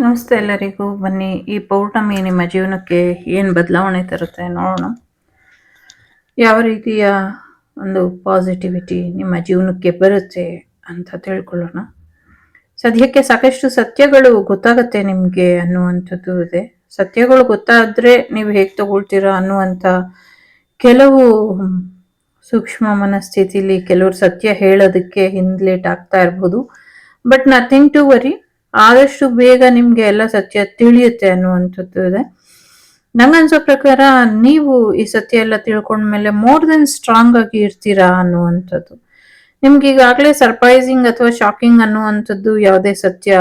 ನಮಸ್ತೆ ಎಲ್ಲರಿಗೂ. ಬನ್ನಿ, ಈ ಪೌರ್ಣಮಿ ನಿಮ್ಮ ಜೀವನಕ್ಕೆ ಏನು ಬದಲಾವಣೆ ತರುತ್ತೆ ನೋಡೋಣ. ಯಾವ ರೀತಿಯ ಒಂದು ಪಾಸಿಟಿವಿಟಿ ನಿಮ್ಮ ಜೀವನಕ್ಕೆ ಬರುತ್ತೆ ಅಂತ ತಿಳ್ಕೊಳ್ಳೋಣ. ಸದ್ಯಕ್ಕೆ ಸಾಕಷ್ಟು ಸತ್ಯಗಳು ಗೊತ್ತಾಗತ್ತೆ ನಿಮಗೆ ಅನ್ನುವಂಥದ್ದು ಇದೆ. ಸತ್ಯಗಳು ಗೊತ್ತಾದ್ರೆ ನೀವು ಹೇಗೆ ತಗೊಳ್ತೀರಾ ಅನ್ನುವಂಥ ಕೆಲವು ಸೂಕ್ಷ್ಮ ಮನಸ್ಥಿತಿಲಿ ಕೆಲವರು ಸತ್ಯ ಹೇಳೋದಕ್ಕೆ ಹಿಂದ್ಲೇಟ್ ಆಗ್ತಾ ಇರ್ಬೋದು. ಬಟ್ ನಥಿಂಗ್ ಟು ವರಿ, ಆದಷ್ಟು ಬೇಗ ನಿಮ್ಗೆ ಎಲ್ಲ ಸತ್ಯ ತಿಳಿಯುತ್ತೆ ಅನ್ನುವಂಥದ್ದು ಇದೆ. ನಂಗನ್ಸೋ ಪ್ರಕಾರ ನೀವು ಈ ಸತ್ಯ ಎಲ್ಲ ತಿಳ್ಕೊಂಡ್ಮೇಲೆ ಮೋರ್ ದೆನ್ ಸ್ಟ್ರಾಂಗ್ ಆಗಿ ಇರ್ತೀರಾ ಅನ್ನುವಂಥದ್ದು. ನಿಮ್ಗೆ ಈಗಾಗಲೇ ಸರ್ಪ್ರೈಸಿಂಗ್ ಅಥವಾ ಶಾಕಿಂಗ್ ಅನ್ನುವಂಥದ್ದು ಯಾವುದೇ ಸತ್ಯ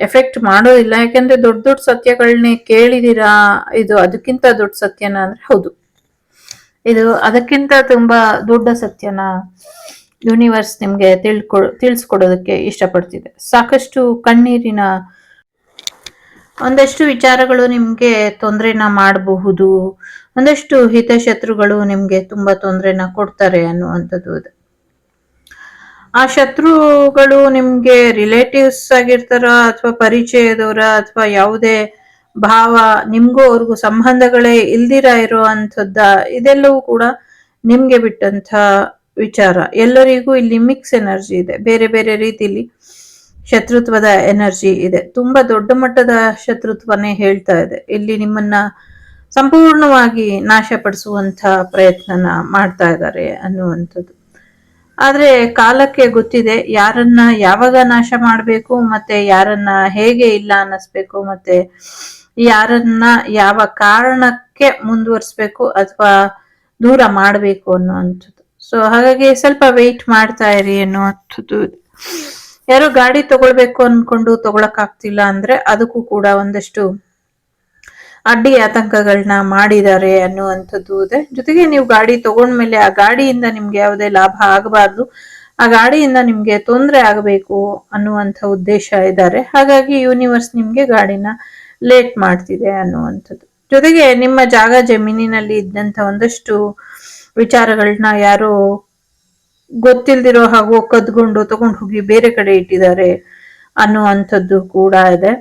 ಎಫೆಕ್ಟ್ ಮಾಡೋದಿಲ್ಲ. ಯಾಕೆಂದ್ರೆ ದೊಡ್ಡ ದೊಡ್ಡ ಸತ್ಯಗಳನ್ನೇ ಕೇಳಿದೀರಾ. ಇದು ಅದಕ್ಕಿಂತ ದೊಡ್ಡ ಸತ್ಯನ ಅಂದ್ರೆ ಹೌದು, ಇದು ಅದಕ್ಕಿಂತ ತುಂಬಾ ದೊಡ್ಡ ಸತ್ಯನ ಯೂನಿವರ್ಸ್ ನಿಮ್ಗೆ ತಿಳಿಸ್ಕೊಡೋದಕ್ಕೆ ಇಷ್ಟಪಡ್ತಿದೆ. ಸಾಕಷ್ಟು ಕಣ್ಣೀರಿನ ಒಂದಷ್ಟು ವಿಚಾರಗಳು ನಿಮ್ಗೆ ತೊಂದರೆನ ಮಾಡಬಹುದು, ಒಂದಷ್ಟು ಹಿತಶತ್ರುಗಳು ನಿಮ್ಗೆ ತುಂಬಾ ತೊಂದರೆನ ಕೊಡ್ತಾರೆ ಅನ್ನುವಂಥದ್ದು ಇದೆ. ಆ ಶತ್ರುಗಳು ನಿಮ್ಗೆ ರಿಲೇಟಿವ್ಸ್ ಆಗಿರ್ತಾರ ಅಥವಾ ಪರಿಚಯದವರ ಅಥವಾ ಯಾವುದೇ ಭಾವ, ನಿಮ್ಗೂ ಅವ್ರಿಗೂ ಸಂಬಂಧಗಳೇ ಇಲ್ದಿರ ಇರೋ ಅಂಥದ್ದ, ಇದೆಲ್ಲವೂ ಕೂಡ ನಿಮ್ಗೆ ಬಿಟ್ಟಂತ ವಿಚಾರ. ಎಲ್ಲರಿಗೂ ಇಲ್ಲಿ ಮಿಕ್ಸ್ ಎನರ್ಜಿ ಇದೆ, ಬೇರೆ ಬೇರೆ ರೀತಿಲಿ ಶತ್ರುತ್ವದ ಎನರ್ಜಿ ಇದೆ. ತುಂಬಾ ದೊಡ್ಡ ಮಟ್ಟದ ಶತ್ರುತ್ವನೇ ಹೇಳ್ತಾ ಇದೆ. ಇಲ್ಲಿ ನಿಮ್ಮನ್ನ ಸಂಪೂರ್ಣವಾಗಿ ನಾಶಪಡಿಸುವಂತ ಪ್ರಯತ್ನನ ಮಾಡ್ತಾ ಇದ್ದಾರೆ ಅನ್ನುವಂಥದ್ದು. ಆದ್ರೆ ಕಾಲಕ್ಕೆ ಗೊತ್ತಿದೆ ಯಾರನ್ನ ಯಾವಾಗ ನಾಶ ಮಾಡಬೇಕು, ಮತ್ತೆ ಯಾರನ್ನ ಹೇಗೆ ಇಲ್ಲ ಅನ್ನಿಸ್ಬೇಕು, ಮತ್ತೆ ಯಾರನ್ನ ಯಾವ ಕಾರಣಕ್ಕೆ ಮುಂದುವರಿಸ್ಬೇಕು ಅಥವಾ ದೂರ ಮಾಡಬೇಕು ಅನ್ನುವಂಥದ್ದು. ಸೊ ಹಾಗಾಗಿ ಸ್ವಲ್ಪ ವೆಯ್ಟ್ ಮಾಡ್ತಾ ಇರಿ ಅನ್ನುವಂಥದ್ದು. ಯಾರು ಗಾಡಿ ತಗೊಳ್ಬೇಕು ಅನ್ಕೊಂಡು ತಗೊಳಕ್ ಆಗ್ತಿಲ್ಲ ಅಂದ್ರೆ ಅದಕ್ಕೂ ಕೂಡ ಒಂದಷ್ಟು ಅಡ್ಡಿ ಆತಂಕಗಳನ್ನ ಮಾಡಿದ್ದಾರೆ ಅನ್ನುವಂಥದ್ದು ಇದೆ. ಜೊತೆಗೆ ನೀವು ಗಾಡಿ ತಗೊಂಡ್ಮೇಲೆ ಆ ಗಾಡಿಯಿಂದ ನಿಮ್ಗೆ ಯಾವುದೇ ಲಾಭ ಆಗಬಾರ್ದು, ಆ ಗಾಡಿಯಿಂದ ನಿಮ್ಗೆ ತೊಂದರೆ ಆಗಬೇಕು ಅನ್ನುವಂಥ ಉದ್ದೇಶ ಇದ್ದಾರೆ. ಹಾಗಾಗಿ ಯೂನಿವರ್ಸ್ ನಿಮ್ಗೆ ಗಾಡಿನ ಲೇಟ್ ಮಾಡ್ತಿದೆ ಅನ್ನುವಂಥದ್ದು. ಜೊತೆಗೆ ನಿಮ್ಮ ಜಾಗ ಜಮೀನಿನಲ್ಲಿ ಇದ್ದಂತ ಒಂದಷ್ಟು ವಿಚಾರಗಳನ್ನ ಯಾರೋ ಗೊತ್ತಿಲ್ದಿರೋ ಹಾಗೂ ಕದ್ಕೊಂಡು ತಗೊಂಡು ಹೋಗಿ ಬೇರೆ ಕಡೆ ಇಟ್ಟಿದ್ದಾರೆ ಅನ್ನುವಂಥದ್ದು ಕೂಡ ಇದೆ.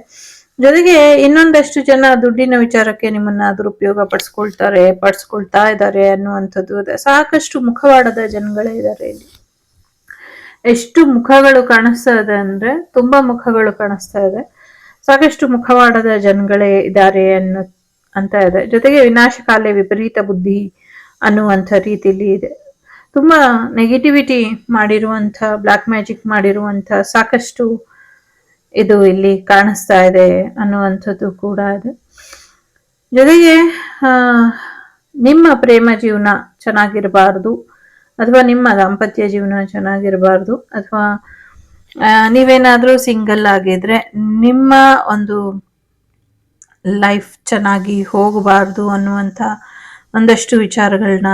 ಜೊತೆಗೆ ಇನ್ನೊಂದಷ್ಟು ಜನ ದುಡ್ಡಿನ ವಿಚಾರಕ್ಕೆ ನಿಮ್ಮನ್ನ ದುರುಪಯೋಗ ಪಡಿಸ್ಕೊಳ್ತಾ ಇದ್ದಾರೆ ಅನ್ನುವಂಥದ್ದು ಇದೆ. ಸಾಕಷ್ಟು ಮುಖವಾಡದ ಜನಗಳೇ ಇದ್ದಾರೆ ಇಲ್ಲಿ. ಎಷ್ಟು ಮುಖಗಳು ಕಾಣಿಸ್ತಾ ಇದೆ ಅಂದ್ರೆ ತುಂಬಾ ಮುಖಗಳು ಕಾಣಿಸ್ತಾ ಇದೆ. ಸಾಕಷ್ಟು ಮುಖವಾಡದ ಜನಗಳೇ ಇದ್ದಾರೆ ಅಂತ ಇದೆ. ಜೊತೆಗೆ ವಿನಾಶಕಾಲೆ ವಿಪರೀತ ಬುದ್ಧಿ ಅನ್ನುವಂಥ ರೀತಿಯಲ್ಲಿ ಇದೆ. ತುಂಬಾ ನೆಗೆಟಿವಿಟಿ ಮಾಡಿರುವಂಥ, ಬ್ಲ್ಯಾಕ್ ಮ್ಯಾಜಿಕ್ ಮಾಡಿರುವಂಥ ಸಾಕಷ್ಟು ಇದು ಇಲ್ಲಿ ಕಾಣಿಸ್ತಾ ಇದೆ ಅನ್ನುವಂಥದ್ದು ಕೂಡ ಇದೆ. ಜೊತೆಗೆ ನಿಮ್ಮ ಪ್ರೇಮ ಜೀವನ ಚೆನ್ನಾಗಿರಬಾರ್ದು, ಅಥವಾ ನಿಮ್ಮ ದಾಂಪತ್ಯ ಜೀವನ ಚೆನ್ನಾಗಿರಬಾರ್ದು, ಅಥವಾ ನೀವೇನಾದ್ರೂ ಸಿಂಗಲ್ ಆಗಿದ್ರೆ ನಿಮ್ಮ ಒಂದು ಲೈಫ್ ಚೆನ್ನಾಗಿ ಹೋಗಬಾರ್ದು ಅನ್ನುವಂಥ ಒಂದಷ್ಟು ವಿಚಾರಗಳನ್ನ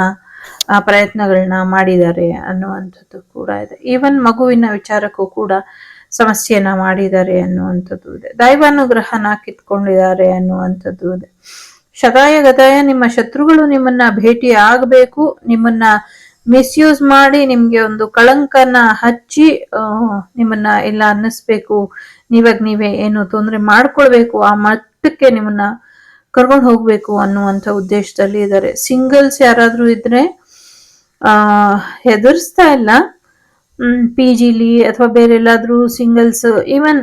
ಪ್ರಯತ್ನಗಳನ್ನ ಮಾಡಿದ್ದಾರೆ ಅನ್ನುವಂಥದ್ದು ಕೂಡ ಇದೆ. ಈವನ್ ಮಗುವಿನ ವಿಚಾರಕ್ಕೂ ಕೂಡ ಸಮಸ್ಯೆನ ಮಾಡಿದ್ದಾರೆ ಅನ್ನುವಂಥದ್ದು ಇದೆ. ದೈವಾನುಗ್ರಹನ ಕಿತ್ಕೊಂಡಿದ್ದಾರೆ ಅನ್ನುವಂಥದ್ದು ಇದೆ. ಶತಾಯ ಗತಾಯ ನಿಮ್ಮ ಶತ್ರುಗಳು ನಿಮ್ಮನ್ನ ಭೇಟಿ ಆಗಬೇಕು, ನಿಮ್ಮನ್ನ ಮಿಸ್ಯೂಸ್ ಮಾಡಿ ನಿಮ್ಗೆ ಒಂದು ಕಳಂಕನ ಹಚ್ಚಿ ನಿಮ್ಮನ್ನ ಇಲ್ಲ ಅನ್ನಿಸ್ಬೇಕು, ನೀವಾಗ ನೀವೇ ಏನು ತೊಂದರೆ ಮಾಡ್ಕೊಳ್ಬೇಕು, ಆ ಮಟ್ಟಕ್ಕೆ ನಿಮ್ಮನ್ನ ಕರ್ಕೊಂಡು ಹೋಗ್ಬೇಕು ಅನ್ನುವಂಥ ಉದ್ದೇಶದಲ್ಲಿ ಇದ್ದಾರೆ. ಸಿಂಗಲ್ಸ್ ಯಾರಾದ್ರೂ ಇದ್ರೆ ಹೆದರ್ಸ್ತಾ ಇಲ್ಲ, ಪಿ ಜಿಲಿ ಅಥವಾ ಬೇರೆ ಎಲ್ಲಾದ್ರೂ ಸಿಂಗಲ್ಸ್, ಈವನ್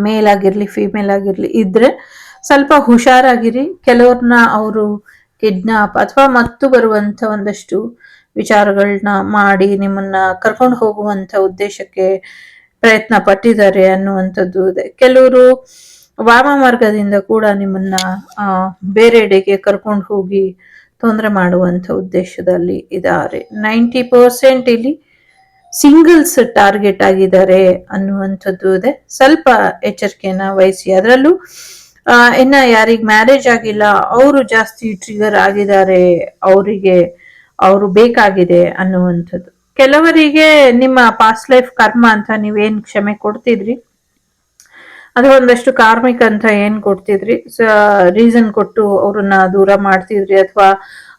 ಮೇಲ್ ಆಗಿರ್ಲಿ ಫಿಮೇಲ್ ಆಗಿರ್ಲಿ ಇದ್ರೆ ಸ್ವಲ್ಪ ಹುಷಾರಾಗಿರಿ. ಕೆಲವ್ರನ್ನ ಅವರು ಕಿಡ್ನಾಪ್ ಅಥವಾ ಮತ್ತು ಬರುವಂತ ಒಂದಷ್ಟು ವಿಚಾರಗಳನ್ನ ಮಾಡಿ ನಿಮ್ಮನ್ನ ಕರ್ಕೊಂಡು ಹೋಗುವಂತ ಉದ್ದೇಶಕ್ಕೆ ಪ್ರಯತ್ನ ಪಟ್ಟಿದ್ದಾರೆ ಅನ್ನುವಂಥದ್ದು ಇದೆ. ಕೆಲವರು ವಾಮ ಮಾರ್ಗದಿಂದ ಕೂಡ ನಿಮ್ಮನ್ನ ಬೇರೆಡೆಗೆ ಕರ್ಕೊಂಡು ಹೋಗಿ ತೊಂದರೆ ಮಾಡುವಂತ ಉದ್ದೇಶದಲ್ಲಿ ಇದ್ದಾರೆ. 90% ಇಲ್ಲಿ ಸಿಂಗಲ್ಸ್ ಟಾರ್ಗೆಟ್ ಆಗಿದ್ದಾರೆ ಅನ್ನುವಂಥದ್ದು ಇದೆ. ಸ್ವಲ್ಪ ಎಚ್ಚರಿಕೆನ ವಹಿಸಿ. ಅದರಲ್ಲೂ ಇನ್ನ ಯಾರಿಗ್ ಮ್ಯಾರೇಜ್ ಆಗಿಲ್ಲ ಅವರು ಜಾಸ್ತಿ ಟ್ರಿಗರ್ ಆಗಿದ್ದಾರೆ, ಅವರು ಬೇಕಾಗಿದೆ ಅನ್ನುವಂಥದ್ದು. ಕೆಲವರಿಗೆ ನಿಮ್ಮ ಪಾಸ್ಟ್ ಲೈಫ್ ಕರ್ಮ ಅಂತ ನೀವೇನ್ ಕ್ಷಮೆ ಕೊಡ್ತಿದ್ರಿ ಅಥವಾ ಒಂದಷ್ಟು ಕಾರ್ಮಿಕ ಅಂತ ಏನ್ ಕೊಡ್ತಿದ್ರಿ, ರೀಸನ್ ಕೊಟ್ಟು ಅವ್ರನ್ನ ದೂರ ಮಾಡ್ತಿದ್ರಿ ಅಥವಾ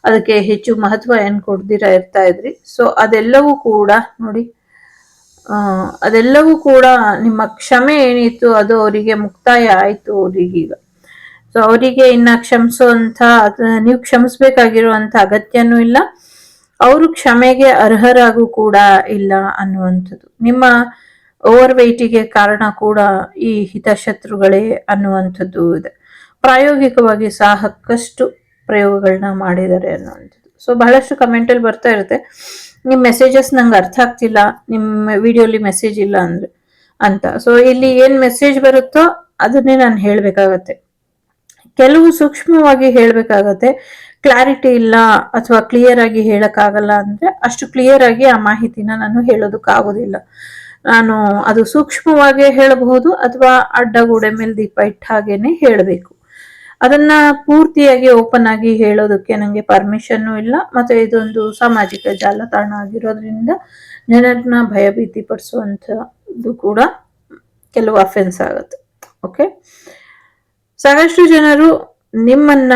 ಅದಕ್ಕೆ ಹೆಚ್ಚು ಮಹತ್ವ ಏನ್ ಕೊಡ್ದಿರ ಇರ್ತಾ ಇದ್ರಿ. ಸೊ ಅದೆಲ್ಲವೂ ಕೂಡ ನೋಡಿ ಅದೆಲ್ಲವೂ ಕೂಡ ನಿಮ್ಮ ಕ್ಷಮೆ ಏನಿತ್ತು ಅದು ಅವರಿಗೆ ಮುಕ್ತಾಯ ಆಯ್ತು ಅವ್ರಿಗೀಗ. ಸೊ ಅವರಿಗೆ ಇನ್ನ ಕ್ಷಮಿಸುವಂತ ನೀವು ಕ್ಷಮಿಸ್ಬೇಕಾಗಿರುವಂತ ಅಗತ್ಯನೂ ಇಲ್ಲ, ಅವರು ಕ್ಷಮೆಗೆ ಅರ್ಹರಾಗೂ ಕೂಡ ಇಲ್ಲ ಅನ್ನುವಂಥದ್ದು. ನಿಮ್ಮ ಓವರ್ ವೆಯ್ಟಿಗೆ ಕಾರಣ ಕೂಡ ಈ ಹಿತಶತ್ರುಗಳೇ ಅನ್ನುವಂಥದ್ದು ಇದೆ. ಪ್ರಾಯೋಗಿಕವಾಗಿ ಸಾಕಷ್ಟು ಪ್ರಯೋಗಗಳನ್ನ ಮಾಡಿದ್ದಾರೆ ಅನ್ನುವಂಥದ್ದು. ಸೊ ಬಹಳಷ್ಟು ಕಮೆಂಟಲ್ಲಿ ಬರ್ತಾ ಇರುತ್ತೆ, ನಿಮ್ಮ ಮೆಸೇಜಸ್ ನಂಗೆ ಅರ್ಥ ಆಗ್ತಿಲ್ಲ, ನಿಮ್ಮ ವಿಡಿಯೋಲಿ ಮೆಸೇಜ್ ಇಲ್ಲ ಅಂದ್ರೆ ಅಂತ. ಸೊ ಇಲ್ಲಿ ಏನ್ ಮೆಸೇಜ್ ಬರುತ್ತೋ ಅದನ್ನೇ ನಾನು ಹೇಳ್ಬೇಕಾಗತ್ತೆ. ಕೆಲವು ಸೂಕ್ಷ್ಮವಾಗಿ ಹೇಳ್ಬೇಕಾಗತ್ತೆ, ಕ್ಲಾರಿಟಿ ಇಲ್ಲ ಅಥವಾ ಕ್ಲಿಯರ್ ಆಗಿ ಹೇಳಕ್ಕಾಗಲ್ಲ ಅಂದ್ರೆ ಅಷ್ಟು ಕ್ಲಿಯರ್ ಆಗಿ ಆ ಮಾಹಿತಿನ ನಾನು ಹೇಳೋದಕ್ಕಾಗೋದಿಲ್ಲ. ನಾನು ಅದು ಸೂಕ್ಷ್ಮವಾಗಿ ಹೇಳಬಹುದು ಅಥವಾ ಅಡ್ಡಗೋಡೆ ಮೇಲೆ ದೀಪ ಇಟ್ಟ ಹಾಗೇನೆ ಹೇಳಬೇಕು. ಅದನ್ನ ಪೂರ್ತಿಯಾಗಿ ಓಪನ್ ಆಗಿ ಹೇಳೋದಕ್ಕೆ ನಂಗೆ ಪರ್ಮಿಷನ್ ಇಲ್ಲ. ಮತ್ತೆ ಇದೊಂದು ಸಾಮಾಜಿಕ ಜಾಲತಾಣ ಆಗಿರೋದ್ರಿಂದ ಜನರನ್ನ ಭಯಭೀತಿ ಪಡಿಸುವಂಥದ್ದು ಕೂಡ ಕೆಲವು ಅಫೆನ್ಸ್ ಆಗುತ್ತೆ. ಓಕೆ, ಸಾಕಷ್ಟು ಜನರು ನಿಮ್ಮನ್ನ,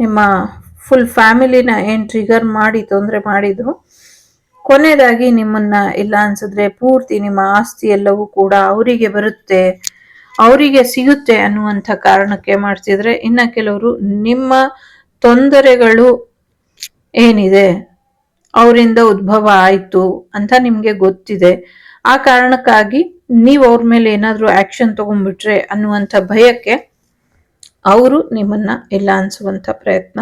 ನಿಮ್ಮ ಫುಲ್ ಫ್ಯಾಮಿಲಿನ ಏನ್ ಟ್ರಿಗರ್ ಮಾಡಿ ತೊಂದರೆ ಮಾಡಿದ್ರು, ಕೊನೆಯದಾಗಿ ನಿಮ್ಮನ್ನ ಇಲ್ಲ ಅನ್ಸಿದ್ರೆ ಪೂರ್ತಿ ನಿಮ್ಮ ಆಸ್ತಿ ಎಲ್ಲವೂ ಕೂಡ ಅವರಿಗೆ ಬರುತ್ತೆ, ಅವರಿಗೆ ಸಿಗುತ್ತೆ ಅನ್ನುವಂಥ ಕಾರಣಕ್ಕೆ ಮಾಡ್ತಿದ್ರೆ, ಇನ್ನ ಕೆಲವರು ನಿಮ್ಮ ತೊಂದರೆಗಳು ಏನಿದೆ ಅವರಿಂದ ಉದ್ಭವ ಆಯ್ತು ಅಂತ ನಿಮ್ಗೆ ಗೊತ್ತಿದೆ, ಆ ಕಾರಣಕ್ಕಾಗಿ ನೀವು ಅವ್ರ ಮೇಲೆ ಏನಾದ್ರೂ ಆಕ್ಷನ್ ತಗೊಂಡ್ಬಿಟ್ರೆ ಅನ್ನುವಂಥ ಭಯಕ್ಕೆ ಅವರು ನಿಮ್ಮನ್ನ ಇಲ್ಲ ಅನ್ಸುವಂತ ಪ್ರಯತ್ನ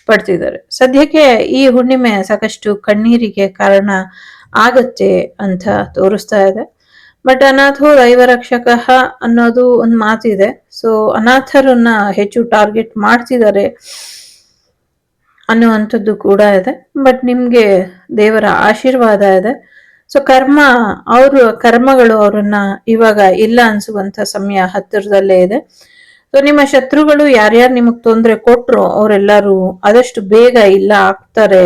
ಪಡ್ತಿದ್ದಾರೆ. ಸದ್ಯಕ್ಕೆ ಈ ಹುಣ್ಣಿಮೆ ಸಾಕಷ್ಟು ಕಣ್ಣೀರಿಗೆ ಕಾರಣ ಆಗತ್ತೆ ಅಂತ ತೋರಿಸ್ತಾ ಇದೆ. ಬಟ್ ಅನಾಥೋ ದೈವ ರಕ್ಷಕ ಅನ್ನೋದು ಒಂದು ಮಾತಿದೆ. ಸೊ ಅನಾಥರನ್ನ ಹೆಚ್ಚು ಟಾರ್ಗೆಟ್ ಮಾಡ್ತಿದ್ದಾರೆ ಅನ್ನುವಂಥದ್ದು ಕೂಡ ಇದೆ. ಬಟ್ ನಿಮ್ಗೆ ದೇವರ ಆಶೀರ್ವಾದ ಇದೆ. ಸೊ ಕರ್ಮಗಳು ಅವರನ್ನ ಇವಾಗ ಇಲ್ಲ ಅನ್ಸುವಂತ ಸಮಯ ಹತ್ತಿರದಲ್ಲೇ ಇದೆ. ಸೊ ನಿಮ್ಮ ಶತ್ರುಗಳು ಯಾರ್ಯಾರು ನಿಮಗ್ ತೊಂದರೆ ಕೊಟ್ರು ಅವರೆಲ್ಲರೂ ಆದಷ್ಟು ಬೇಗ ಇಲ್ಲ ಆಗ್ತಾರೆ,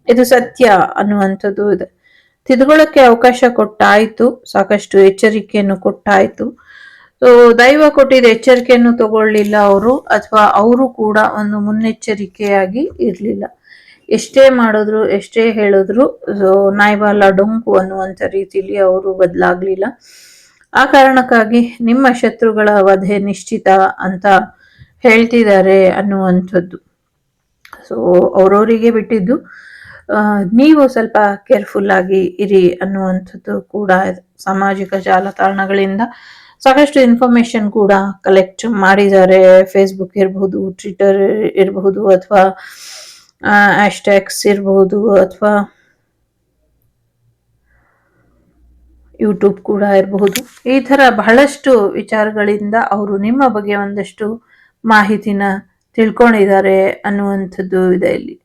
ಇದು ಸತ್ಯ ಅನ್ನುವಂಥದ್ದು ಇದೆ. ತಿದ್ಕೊಳ್ಳೋಕೆ ಅವಕಾಶ ಕೊಟ್ಟಾಯ್ತು, ಸಾಕಷ್ಟು ಎಚ್ಚರಿಕೆಯನ್ನು ಕೊಟ್ಟಾಯ್ತು. ಸೊ ದೈವ ಕೊಟ್ಟಿದ್ದ ಎಚ್ಚರಿಕೆಯನ್ನು ತಗೊಳ್ಳಿಲ್ಲ ಅವರು, ಅಥವಾ ಅವರು ಕೂಡ ಒಂದು ಮುನ್ನೆಚ್ಚರಿಕೆಯಾಗಿ ಇರ್ಲಿಲ್ಲ. ಎಷ್ಟೇ ಮಾಡಿದ್ರು ಎಷ್ಟೇ ಹೇಳಿದ್ರು ನಾಯ್ಬಾಲ ಡೊಂಕು ಅನ್ನುವಂಥ ರೀತಿಲಿ ಅವರು ಬದಲಾಗ್ಲಿಲ್ಲ. ಆ ಕಾರಣಕ್ಕಾಗಿ ನಿಮ್ಮ ಶತ್ರುಗಳ ವಧೆ ನಿಶ್ಚಿತ ಅಂತ ಹೇಳ್ತಿದ್ದಾರೆ ಅನ್ನುವಂಥದ್ದು. ಸೊ ಅವ್ರವರಿಗೆ ಬಿಟ್ಟಿದ್ದು, ನೀವು ಸ್ವಲ್ಪ ಕೇರ್ಫುಲ್ ಆಗಿ ಇರಿ ಅನ್ನುವಂಥದ್ದು ಕೂಡ ಇದೆ. ಸಾಮಾಜಿಕ ಜಾಲತಾಣಗಳಿಂದ ಸಾಕಷ್ಟು ಇನ್ಫಾರ್ಮೇಶನ್ ಕೂಡ ಕಲೆಕ್ಟ್ ಮಾಡಿದ್ದಾರೆ. ಫೇಸ್ಬುಕ್ ಇರಬಹುದು, ಟ್ವಿಟರ್ ಇರಬಹುದು, ಅಥವಾ ಹ್ಯಾಶ್ಟ್ಯಾಗ್ಸ್ ಇರಬಹುದು, ಅಥವಾ ಯೂಟ್ಯೂಬ್ ಕೂಡ ಇರಬಹುದು. ಈ ತರ ಬಹಳಷ್ಟು ವಿಚಾರಗಳಿಂದ ಅವರು ನಿಮ್ಮ ಬಗ್ಗೆ ಒಂದಷ್ಟು ಮಾಹಿತಿನ ತಿಳ್ಕೊಂಡಿದ್ದಾರೆ ಅನ್ನುವಂಥದ್ದು ಇದೆ ಇಲ್ಲಿ.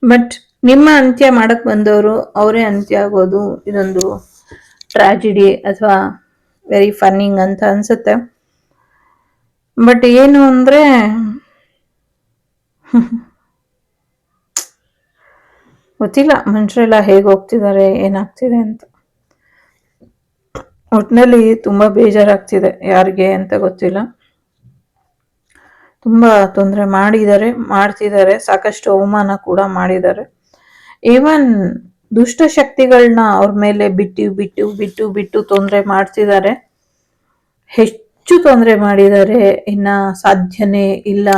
ಬಟ್ ನಿಮ್ಮ ಅಂತ್ಯ ಮಾಡಕ್ ಬಂದವರು ಅವರೇ ಅಂತ್ಯ ಆಗೋದು ಇದೊಂದು ಟ್ರಾಜಿಡಿ ಅಥವಾ ವೆರಿ ಫನ್ನಿಂಗ್ ಅಂತ ಅನ್ಸುತ್ತೆ. ಬಟ್ ಏನು ಅಂದ್ರೆ ಗೊತ್ತಿಲ್ಲ ಮನುಷ್ಯರೆಲ್ಲ ಹೇಗೆ ಹೋಗ್ತಿದ್ದಾರೆ, ಏನಾಗ್ತಿದೆ ಅಂತ. ಒಟ್ಟಿನಲ್ಲಿ ತುಂಬಾ ಬೇಜಾರಾಗ್ತಿದೆ, ಯಾರಿಗೆ ಅಂತ ಗೊತ್ತಿಲ್ಲ. ತುಂಬಾ ತೊಂದರೆ ಮಾಡ್ತಿದ್ದಾರೆ, ಸಾಕಷ್ಟು ಅವಮಾನ ಕೂಡ ಮಾಡಿದ್ದಾರೆ. ಈವನ್ ದುಷ್ಟ ಶಕ್ತಿಗಳನ್ನ ಅವ್ರ ಮೇಲೆ ಬಿಟ್ಟು ಬಿಟ್ಟು ಬಿಟ್ಟು ಬಿಟ್ಟು ತೊಂದರೆ ಮಾಡ್ತಿದ್ದಾರೆ, ಹೆಚ್ಚು ತೊಂದರೆ ಮಾಡಿದ್ದಾರೆ. ಇನ್ನ ಸಾಧ್ಯನೇ ಇಲ್ಲ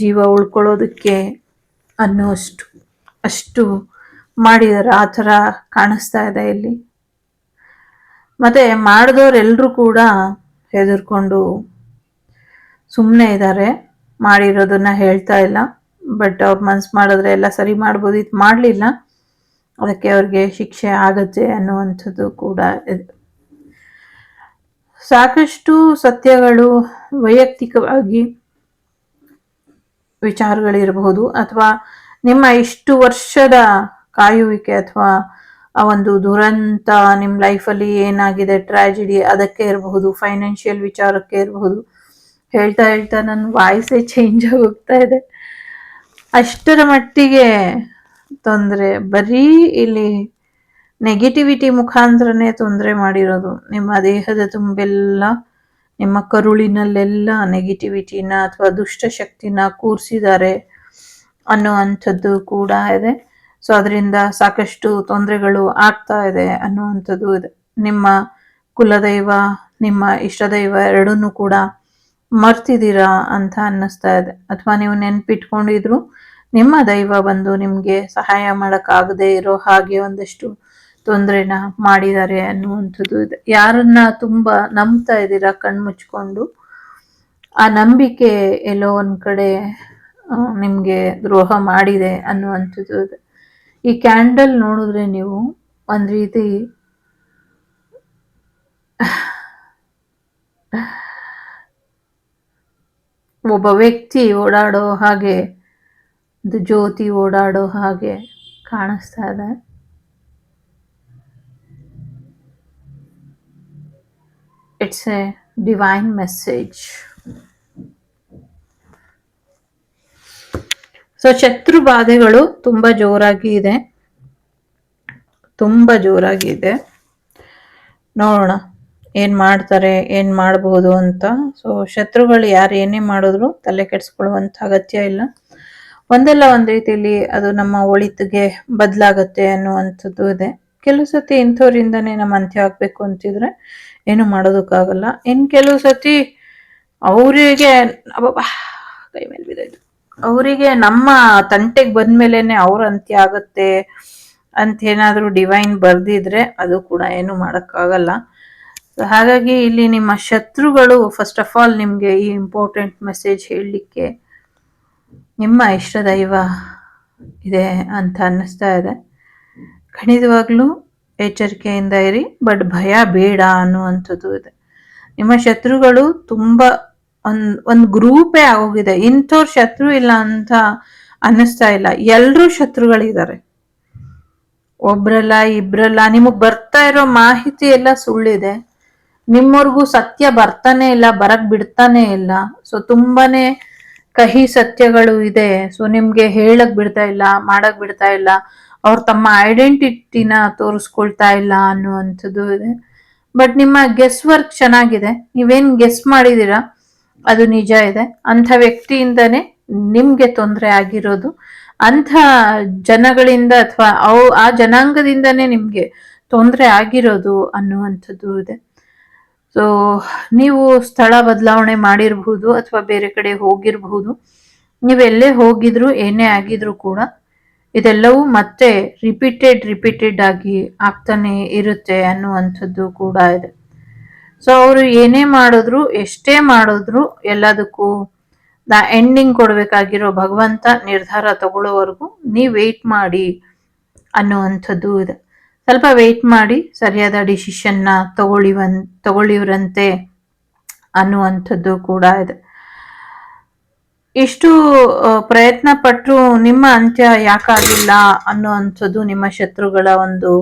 ಜೀವ ಉಳ್ಕೊಳ್ಳೋದಕ್ಕೆ ಅಷ್ಟು ಮಾಡಿದ್ದಾರೆ. ಆ ಥರ ಕಾಣಿಸ್ತಾ ಇದೆ ಇಲ್ಲಿ. ಮತ್ತೆ ಮಾಡಿದವರೆಲ್ಲರೂ ಕೂಡ ಹೆದರ್ಕೊಂಡು ಸುಮ್ಮನೆ ಇದ್ದಾರೆ, ಮಾಡಿರೋದನ್ನ ಹೇಳ್ತಾ ಇಲ್ಲ. ಬಟ್ ಅವ್ರ ಮನ್ಸು ಮಾಡಿದ್ರೆ ಎಲ್ಲ ಸರಿ ಮಾಡ್ಬೋದು, ಇದು ಮಾಡಲಿಲ್ಲ, ಅದಕ್ಕೆ ಅವ್ರಿಗೆ ಶಿಕ್ಷೆ ಆಗತ್ತೆ ಅನ್ನುವಂಥದ್ದು ಕೂಡ ಇದೆ. ಸಾಕಷ್ಟು ಸತ್ಯಗಳು ವೈಯಕ್ತಿಕವಾಗಿ ವಿಚಾರಗಳಿರಬಹುದು, ಅಥವಾ ನಿಮ್ಮ ಇಷ್ಟು ವರ್ಷದ ಕಾಯುವಿಕೆ ಅಥವಾ ಆ ಒಂದು ದುರಂತ ನಿಮ್ಮ ಲೈಫಲ್ಲಿ ಏನಾಗಿದೆ ಟ್ರಾಜಿಡಿ ಅದಕ್ಕೆ ಇರಬಹುದು, ಫೈನಾನ್ಷಿಯಲ್ ವಿಚಾರಕ್ಕೆ ಇರಬಹುದು. ಹೇಳ್ತಾ ಹೇಳ್ತಾ ನನ್ನ ವಾಯ್ಸೇ ಚೇಂಜ್ ಆಗೋಗ್ತಾ ಇದೆ, ಅಷ್ಟರ ಮಟ್ಟಿಗೆ ತೊಂದರೆ. ಬರೀ ಇಲ್ಲಿ ನೆಗೆಟಿವಿಟಿ ಮುಖಾಂತರನೇ ತೊಂದರೆ ಮಾಡಿರೋದು. ನಿಮ್ಮ ದೇಹದ ತುಂಬೆಲ್ಲ, ನಿಮ್ಮ ಕರುಳಿನಲ್ಲೆಲ್ಲ ನೆಗೆಟಿವಿಟಿನ ಅಥವಾ ದುಷ್ಟಶಕ್ತಿನ ಕೂರಿಸಿದ್ದಾರೆ ಅನ್ನುವಂಥದ್ದು ಕೂಡ ಇದೆ. ಸೊ ಅದರಿಂದ ಸಾಕಷ್ಟು ತೊಂದರೆಗಳು ಆಗ್ತಾ ಇದೆ ಅನ್ನುವಂಥದ್ದು ಇದೆ. ನಿಮ್ಮ ಕುಲದೈವ, ನಿಮ್ಮ ಇಷ್ಟದೈವ ಎರಡನ್ನೂ ಕೂಡ ಮರ್ತಿದ್ದೀರಾ ಅಂತ ಅನ್ನಿಸ್ತಾ ಇದೆ. ಅಥವಾ ನೀವು ನೆನ್ಪಿಟ್ಕೊಂಡಿದ್ರು ನಿಮ್ಮ ದೈವ ಬಂದು ನಿಮಗೆ ಸಹಾಯ ಮಾಡೋಕ್ಕಾಗದೇ ಇರೋ ಹಾಗೆ ಒಂದಷ್ಟು ತೊಂದರೆನ ಮಾಡಿದ್ದಾರೆ ಅನ್ನುವಂಥದ್ದು ಇದೆ. ಯಾರನ್ನ ತುಂಬಾ ನಂಬ್ತಾ ಇದ್ದೀರಾ ಕಣ್ಮುಚ್ಕೊಂಡು, ಆ ನಂಬಿಕೆ ಎಲ್ಲೋ ಒಂದ್ ಕಡೆ ನಿಮ್ಗೆ ದ್ರೋಹ ಮಾಡಿದೆ ಅನ್ನುವಂಥದ್ದು ಇದೆ. ಈ ಕ್ಯಾಂಡಲ್ ನೋಡಿದ್ರೆ ನೀವು ಒಂದ್ ರೀತಿ ಒಬ್ಬ ವ್ಯಕ್ತಿ ಓಡಾಡೋ ಹಾಗೆ, ಒಂದು ಜ್ಯೋತಿ ಓಡಾಡೋ ಹಾಗೆ ಕಾಣಿಸ್ತಾ ಇದೆ. It's A divine message. So ಶತ್ರು ಬಾಧೆಗಳು ತುಂಬಾ ಜೋರಾಗಿ ಇದೆ, ತುಂಬಾ ಜೋರಾಗಿ ಇದೆ. ನೋಡೋಣ ಏನ್ ಮಾಡ್ತಾರೆ, ಏನ್ ಮಾಡಬಹುದು ಅಂತ. ಸೊ ಶತ್ರುಗಳು ಯಾರು ಏನೇ ಮಾಡಿದ್ರು ತಲೆ ಕೆಡಿಸ್ಕೊಳ್ಳುವಂತ ಅಗತ್ಯ ಇಲ್ಲ. ಒಂದಲ್ಲ ಒಂದ್ ರೀತಿಯಲ್ಲಿ ಅದು ನಮ್ಮ ಒಳಿತಿಗೆ ಬದಲಾಗತ್ತೆ ಅನ್ನುವಂಥದ್ದು ಇದೆ. ಕೆಲವು ಸತಿ ಇಂಥವ್ರಿಂದಾನೇ ನಮ್ಮ ಅಂತ್ಯ ಆಗ್ಬೇಕು ಅಂತಿದ್ರೆ ಏನು ಮಾಡೋದಕ್ಕಾಗಲ್ಲ. ಇನ್ ಕೆಲವು ಸತಿ ಅವರಿಗೆ ಕೈ ಮೇಲೆ ಬಿದ್ದೋಯ್ತು, ಅವರಿಗೆ ನಮ್ಮ ತಂಟೆಗೆ ಬಂದ್ಮೇಲೆನೆ ಅವ್ರ ಅಂತ್ಯ ಆಗತ್ತೆ ಅಂತ ಏನಾದ್ರೂ ಡಿವೈನ್ ಬರ್ದಿದ್ರೆ ಅದು ಕೂಡ ಏನು ಮಾಡಕ್ಕಾಗಲ್ಲ. ಹಾಗಾಗಿ ಇಲ್ಲಿ ನಿಮ್ಮ ಶತ್ರುಗಳು ಫಸ್ಟ್ ಆಫ್ ಆಲ್ ನಿಮ್ಗೆ ಈ ಇಂಪಾರ್ಟೆಂಟ್ ಮೆಸೇಜ್ ಹೇಳಲಿಕ್ಕೆ ನಿಮ್ಮ ಇಷ್ಟ ದೈವ ಇದೆ ಅಂತ ಅನ್ನಿಸ್ತಾ ಇದೆ. ಖಂಡಿತವಾಗ್ಲೂ ಎಚ್ಚರಿಕೆಯಿಂದ ಇರಿ, ಬಟ್ ಭಯ ಬೇಡ ಅನ್ನುವಂಥದ್ದು ಇದೆ. ನಿಮ್ಮ ಶತ್ರುಗಳು ತುಂಬಾ ಒಂದ್ ಗ್ರೂಪೇ ಆಗೋಗಿದೆ. ಇಂಥವ್ರ ಶತ್ರು ಇಲ್ಲ ಅಂತ ಅನ್ನಿಸ್ತಾ ಇಲ್ಲ, ಎಲ್ರೂ ಶತ್ರುಗಳಿದ್ದಾರೆ. ಒಬ್ರಲ್ಲ ಇಬ್ರಲ್ಲ. ನಿಮಗ್ ಬರ್ತಾ ಇರೋ ಮಾಹಿತಿ ಎಲ್ಲ ಸುಳ್ಳಿದೆ, ನಿಮ್ಮವ್ರಿಗೂ ಸತ್ಯ ಬರ್ತಾನೆ ಇಲ್ಲ, ಬರಕ್ ಬಿಡ್ತಾನೆ ಇಲ್ಲ. ಸೊ ತುಂಬಾನೇ ಕಹಿ ಸತ್ಯಗಳು ಇದೆ. ಸೊ ನಿಮ್ಗೆ ಹೇಳಕ್ ಬಿಡ್ತಾ ಇಲ್ಲ, ಮಾಡಕ್ ಬಿಡ್ತಾ ಇಲ್ಲ, ಅವ್ರು ತಮ್ಮ ಐಡೆಂಟಿಟಿನ ತೋರಿಸ್ಕೊಳ್ತಾ ಇಲ್ಲ ಅನ್ನುವಂಥದ್ದು ಇದೆ. ಬಟ್ ನಿಮ್ಮ ಗೆಸ್ ವರ್ಕ್ ಚೆನ್ನಾಗಿದೆ, ನೀವೇನ್ ಗೆಸ್ ಮಾಡಿದೀರಾ ಅದು ನಿಜ ಇದೆ. ಅಂಥ ವ್ಯಕ್ತಿಯಿಂದನೇ ನಿಮ್ಗೆ ತೊಂದರೆ ಆಗಿರೋದು, ಅಂಥ ಜನಗಳಿಂದ ಅಥವಾ ಆ ಜನಾಂಗದಿಂದನೇ ನಿಮ್ಗೆ ತೊಂದರೆ ಆಗಿರೋದು ಅನ್ನುವಂಥದ್ದು ಇದೆ. ಸೊ ನೀವು ಸ್ಥಳ ಬದಲಾವಣೆ ಮಾಡಿರಬಹುದು ಅಥವಾ ಬೇರೆ ಕಡೆ ಹೋಗಿರಬಹುದು. ನೀವೆಲ್ಲೇ ಹೋಗಿದ್ರು ಏನೇ ಆಗಿದ್ರು ಕೂಡ ಇದೆಲ್ಲವೂ ಮತ್ತೆ ರಿಪೀಟೆಡ್ ಆಗಿ ಆಗ್ತಾನೆ ಇರುತ್ತೆ ಅನ್ನುವಂಥದ್ದು ಕೂಡ ಇದೆ. ಸೊ ಅವರು ಏನೇ ಮಾಡಿದ್ರು, ಎಷ್ಟೇ ಮಾಡಿದ್ರು, ಎಲ್ಲದಕ್ಕೂ ಎಂಡಿಂಗ್ ಕೊಡ್ಬೇಕಾಗಿರೋ ಭಗವಂತ ನಿರ್ಧಾರ ತಗೊಳ್ಳೋವರೆಗೂ ನೀವು ವೆಯ್ಟ್ ಮಾಡಿ ಅನ್ನುವಂಥದ್ದು ಇದೆ. ಸ್ವಲ್ಪ ವೆಯ್ಟ್ ಮಾಡಿ ಸರಿಯಾದ ಡಿಸಿಷನ್ನ ತಗೊಳ್ಳಿವ್ರಂತೆ ಅನ್ನುವಂಥದ್ದು ಕೂಡ ಇದೆ. ಇಷ್ಟು ಪ್ರಯತ್ನ ಪಟ್ಟರು ನಿಮ್ಮ ಅಂತ್ಯ ಯಾಕಾಗಿಲ್ಲ ಅನ್ನುವಂಥದ್ದು ನಿಮ್ಮ ಶತ್ರುಗಳ ಒಂದು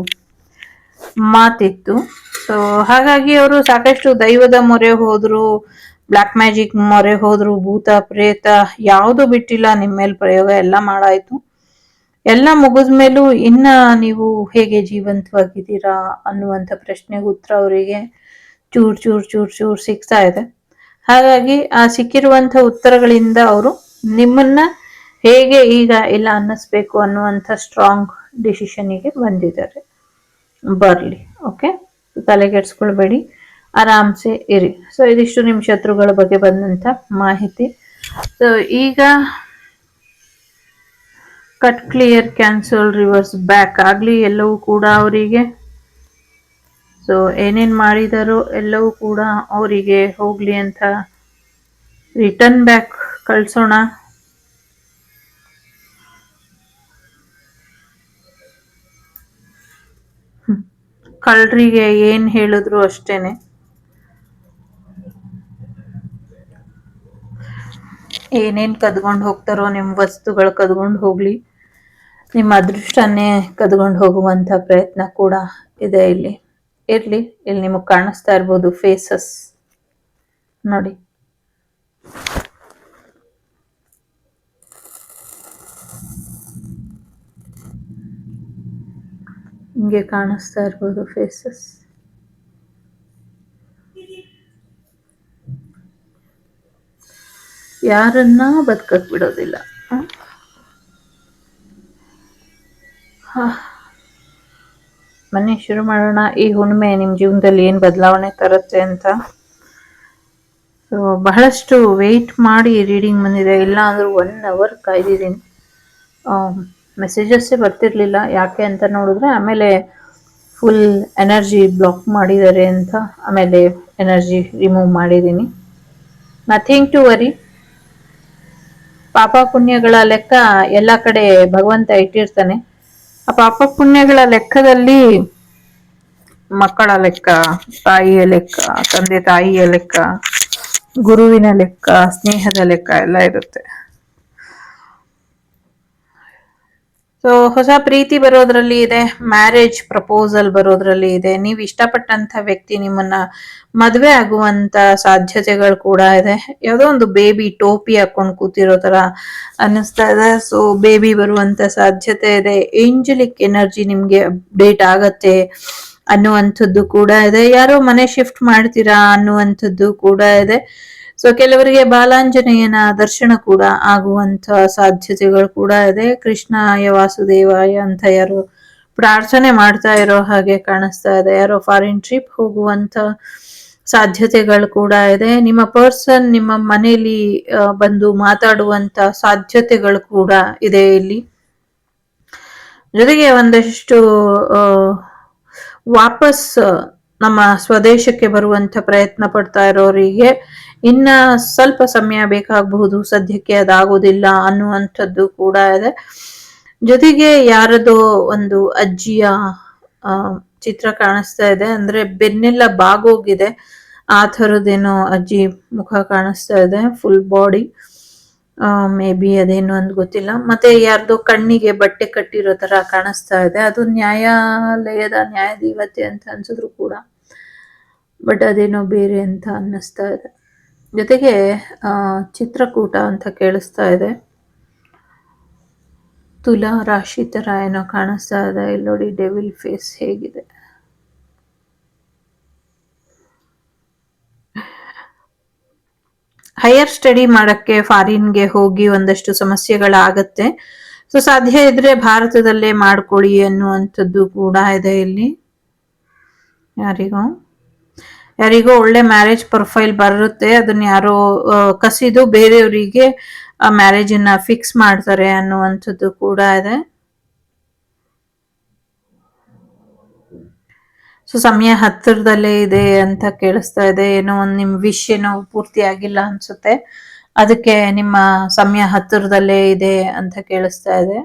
ಮಾತಿತ್ತು. ಸೊ ಹಾಗಾಗಿ ಅವರು ಸಾಕಷ್ಟು ದೈವದ ಮೊರೆ ಹೋದ್ರು, ಬ್ಲಾಕ್ ಮ್ಯಾಜಿಕ್ ಮೊರೆ ಹೋದ್ರು, ಭೂತ ಪ್ರೇತ ಯಾವುದು ಬಿಟ್ಟಿಲ್ಲ ನಿಮ್ಮ ಮೇಲೆ ಪ್ರಯೋಗ ಎಲ್ಲ ಮಾಡಾಯ್ತು. ಎಲ್ಲ ಮುಗಿದ್ಮೇಲೂ ಇನ್ನ ನೀವು ಹೇಗೆ ಜೀವಂತವಾಗಿದ್ದೀರಾ ಅನ್ನುವಂಥ ಪ್ರಶ್ನೆಗೆ ಉತ್ತರ ಅವರಿಗೆ ಚೂರ್ ಚೂರ್ ಚೂರ್ ಚೂರ್ ಸಿಗ್ತಾ ಇದೆ. ಹಾಗಾಗಿ ಆ ಸಿಕ್ಕಿರುವಂಥ ಉತ್ತರಗಳಿಂದ ಅವರು ನಿಮ್ಮನ್ನ ಹೇಗೆ ಈಗ ಇಲ್ಲ ಅನ್ನಿಸ್ಬೇಕು ಅನ್ನುವಂಥ ಸ್ಟ್ರಾಂಗ್ ಡಿಸಿಷನ್ಗೆ ಬಂದಿದ್ದಾರೆ. ಬರ್ಲಿ, ಓಕೆ, ತಲೆಗೆಡ್ಸ್ಕೊಳ್ಬೇಡಿ, ಆರಾಮ್ಸೆ ಇರಿ. ಸೊ ಇದಿಷ್ಟು ನಿಮ್ಮ ಶತ್ರುಗಳ ಬಗ್ಗೆ ಬಂದಂಥ ಮಾಹಿತಿ. ಸೊ ಈಗ cut, clear, cancel, reverse, back ಆಗಲಿ ಎಲ್ಲವೂ ಕೂಡ ಅವರಿಗೆ. ಸೊ ಏನೇನು ಮಾಡಿದಾರೋ ಎಲ್ಲವೂ ಕೂಡ ಅವರಿಗೆ ಹೋಗಲಿ ಅಂತ ರಿಟರ್ನ್ ಬ್ಯಾಕ್ ಕಳಿಸೋಣ. ಕಳ್ಳರಿಗೆ ಏನು ಹೇಳಿದ್ರು ಅಷ್ಟೇನೆ, ಏನೇನು ಕದ್ಕೊಂಡು ಹೋಗ್ತಾರೋ ನಿಮ್ಮ ವಸ್ತುಗಳು ಕದ್ಕೊಂಡು ಹೋಗ್ಲಿ, ನಿಮ್ಮ ಅದೃಷ್ಟನೇ ಕದ್ಕೊಂಡು ಹೋಗುವಂಥ ಪ್ರಯತ್ನ ಕೂಡ ಇದೆ ಇಲ್ಲಿ. ಇರ್ಲಿ, ಇಲ್ಲಿ ನಿಮಗೆ ಕಾಣಿಸ್ತಾ ಇರ್ಬೋದು ಫೇಸಸ್ ನೋಡಿ. ನಿಮಗೆ ಕಾಣಿಸ್ತಾ ಇರ್ಬೋದು ಫೇಸಸ್. ಯಾರನ್ನ ಬದುಕಕ್ ಬಿಡೋದಿಲ್ಲ. ಬನ್ನಿ ಶುರು ಮಾಡೋಣ. ಈ ಹುಣ್ಣಿಮೆ ನಿಮ್ಮ ಜೀವನದಲ್ಲಿ ಏನು ಬದಲಾವಣೆ ತರುತ್ತೆ ಅಂತ. ಸೊ ಬಹಳಷ್ಟು ವೆಯ್ಟ್ ಮಾಡಿ ರೀಡಿಂಗ್ ಬಂದಿದೆ, ಇಲ್ಲ ಅಂದರೂ 1 ಅವರ್ ಕಾಯ್ದಿದ್ದೀನಿ. ಮೆಸೇಜಸ್ಸೇ ಬರ್ತಿರ್ಲಿಲ್ಲ, ಯಾಕೆ ಅಂತ ನೋಡಿದ್ರೆ ಆಮೇಲೆ ಫುಲ್ ಎನರ್ಜಿ ಬ್ಲಾಕ್ ಮಾಡಿದ್ದಾರೆ ಅಂತ ಆಮೇಲೆ ಎನರ್ಜಿ ರಿಮೂವ್ ಮಾಡಿದ್ದೀನಿ. Nothing to worry. ಪಾಪ ಪುಣ್ಯಗಳ ಲೆಕ್ಕ ಎಲ್ಲ ಕಡೆ ಭಗವಂತ ಇಟ್ಟಿರ್ತಾನೆ. ಆ ಪಾಪ ಪುಣ್ಯಗಳ ಲೆಕ್ಕದಲ್ಲಿ ಮಕ್ಕಳ ಲೆಕ್ಕ, ತಾಯಿಯ ಲೆಕ್ಕ, ತಂದೆ ತಾಯಿಯ ಲೆಕ್ಕ, ಗುರುವಿನ ಲೆಕ್ಕ, ಸ್ನೇಹದ ಲೆಕ್ಕ ಎಲ್ಲ ಇರುತ್ತೆ. ಸೊ ಹೊಸ ಪ್ರೀತಿ ಬರೋದ್ರಲ್ಲಿ ಇದೆ, ಮ್ಯಾರೇಜ್ ಪ್ರಪೋಸಲ್ ಬರೋದ್ರಲ್ಲಿ ಇದೆ, ನೀವು ಇಷ್ಟಪಟ್ಟಂತ ವ್ಯಕ್ತಿ ನಿಮ್ಮನ್ನ ಮದುವೆ ಆಗುವಂತ ಸಾಧ್ಯತೆಗಳು ಕೂಡ ಇದೆ. ಯಾವುದೋ ಒಂದು ಬೇಬಿ ಟೋಪಿ ಹಾಕೊಂಡು ಕೂತಿರೋ ತರ ಅನ್ನಿಸ್ತಾ ಇದೆ. ಸೊ ಬೇಬಿ ಬರುವಂತ ಸಾಧ್ಯತೆ ಇದೆ. ಏಂಜಲಿಕ್ ಎನರ್ಜಿ ನಿಮ್ಗೆ ಅಪ್ಡೇಟ್ ಆಗತ್ತೆ ಅನ್ನುವಂಥದ್ದು ಕೂಡ ಇದೆ. ಯಾರೋ ಮನೆ ಶಿಫ್ಟ್ ಮಾಡ್ತೀರಾ ಅನ್ನುವಂಥದ್ದು ಕೂಡ ಇದೆ. ಸೊ ಕೆಲವರಿಗೆ ಬಾಲಾಂಜನೇಯನ ದರ್ಶನ ಕೂಡ ಆಗುವಂತ ಸಾಧ್ಯತೆಗಳು ಕೂಡ ಇದೆ. ಕೃಷ್ಣಾಯ ವಾಸುದೇವಾಯ ಅಂತ ಯಾರು ಪ್ರಾರ್ಥನೆ ಮಾಡ್ತಾ ಇರೋ ಹಾಗೆ ಕಾಣಿಸ್ತಾ ಇದೆ. ಯಾರೋ ಫಾರಿನ್ ಟ್ರಿಪ್ ಹೋಗುವಂತ ಸಾಧ್ಯತೆಗಳು ಕೂಡ ಇದೆ. ನಿಮ್ಮ ಪರ್ಸನ್ ನಿಮ್ಮ ಮನೆಯಲ್ಲಿ ಬಂದು ಮಾತಾಡುವಂತ ಸಾಧ್ಯತೆಗಳು ಕೂಡ ಇದೆ ಇಲ್ಲಿ. ಜೊತೆಗೆ ಒಂದಷ್ಟು ವಾಪಸ್ ನಮ್ಮ ಸ್ವದೇಶಕ್ಕೆ ಬರುವಂತ ಪ್ರಯತ್ನ ಪಡ್ತಾ ಇರೋರಿಗೆ ಇನ್ನ ಸ್ವಲ್ಪ ಸಮಯ ಬೇಕಾಗಬಹುದು, ಸದ್ಯಕ್ಕೆ ಅದಾಗೋದಿಲ್ಲ ಅನ್ನುವಂಥದ್ದು ಕೂಡ ಇದೆ. ಜೊತೆಗೆ ಯಾರದೋ ಒಂದು ಅಜ್ಜಿಯ ಚಿತ್ರ ಕಾಣಿಸ್ತಾ ಇದೆ, ಅಂದ್ರೆ ಬೆನ್ನೆಲ್ಲ ಬಾಗೋಗಿದೆ ಆ ಥರದ್ದೇನೋ ಅಜ್ಜಿ ಮುಖ ಕಾಣಿಸ್ತಾ ಇದೆ, ಫುಲ್ ಬಾಡಿ. ಮೇ ಬಿ ಅದೇನು ಅಂತ ಗೊತ್ತಿಲ್ಲ. ಮತ್ತೆ ಯಾರ್ದೋ ಕಣ್ಣಿಗೆ ಬಟ್ಟೆ ಕಟ್ಟಿರೋ ತರ ಕಾಣಿಸ್ತಾ ಇದೆ. ಅದು ನ್ಯಾಯಾಲಯದ ನ್ಯಾಯಾಧಿಪತಿ ಅಂತ ಅನ್ಸಿದ್ರು ಕೂಡ, ಬಟ್ ಅದೇನೋ ಬೇರೆ ಅಂತ ಅನ್ನಿಸ್ತಾ ಇದೆ. ಜೊತೆಗೆ ಚಿತ್ರಕೂಟ ಅಂತ ಕೇಳಿಸ್ತಾ ಇದೆ. ತುಲಾ ರಾಶಿ ತರ ಏನೋ ಕಾಣಿಸ್ತಾ ಇದೆ. ಇಲ್ಲಿ ನೋಡಿ ಡೆವಿಲ್ ಫೇಸ್ ಹೇಗಿದೆ. ಹೈಯರ್ ಸ್ಟಡಿ ಮಾಡಕ್ಕೆ ಫಾರಿನ್ಗೆ ಹೋಗಿ ಒಂದಷ್ಟು ಸಮಸ್ಯೆಗಳಾಗತ್ತೆ. ಸೊ ಸಾಧ್ಯ ಇದ್ರೆ ಭಾರತದಲ್ಲೇ ಮಾಡ್ಕೊಳ್ಳಿ ಅನ್ನುವಂಥದ್ದು ಕೂಡ ಇದೆ ಇಲ್ಲಿ. ಯಾರಿಗೋ ಒಳ್ಳೆ ಮ್ಯಾರೇಜ್ ಪ್ರೊಫೈಲ್ ಬರುತ್ತೆ, ಅದನ್ನ ಯಾರೋ ಕಸಿದು ಬೇರೆಯವರಿಗೆ ಆ ಮ್ಯಾರೇಜ್ ಅನ್ನ ಫಿಕ್ಸ್ ಮಾಡ್ತಾರೆ ಅನ್ನುವಂಥದ್ದು ಕೂಡ ಇದೆ. ಸೊ ಸಮಯ ಹತ್ತಿರದಲ್ಲೇ ಇದೆ ಅಂತ ಕೇಳಿಸ್ತಾ ಇದೆ. ಏನೋ ಒಂದು ನಿಮ್ ವಿಶ್ ಏನೋ ಪೂರ್ತಿ ಆಗಿಲ್ಲ ಅನ್ಸುತ್ತೆ, ಅದಕ್ಕೆ ನಿಮ್ಮ ಸಮಯ ಹತ್ತಿರದಲ್ಲೇ ಇದೆ ಅಂತ ಕೇಳಿಸ್ತಾ ಇದೆ.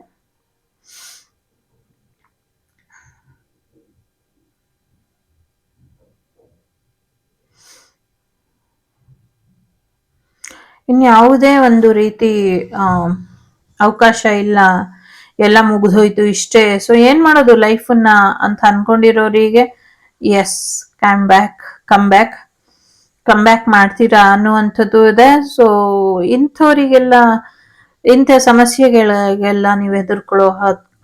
ಇನ್ಯಾವುದೇ ಒಂದು ರೀತಿ ಅವಕಾಶ ಇಲ್ಲ, ಎಲ್ಲ ಮುಗಿದೋಯ್ತು ಇಷ್ಟೇ. ಸೊ ಏನ್ ಮಾಡೋದು ಲೈಫನ್ನ ಅಂತ ಅನ್ಕೊಂಡಿರೋರಿಗೆ ಎಸ್ ಕಮ್ ಬ್ಯಾಕ್ ಮಾಡ್ತೀರಾ ಅನ್ನುವಂಥದ್ದು ಇದೆ. ಸೊ ಇಂಥವರಿಗೆಲ್ಲ ಇಂಥ ಸಮಸ್ಯೆಗಳಿಗೆಲ್ಲ ನೀವು ಹೆದರ್ಕೊಳ್ಳೋ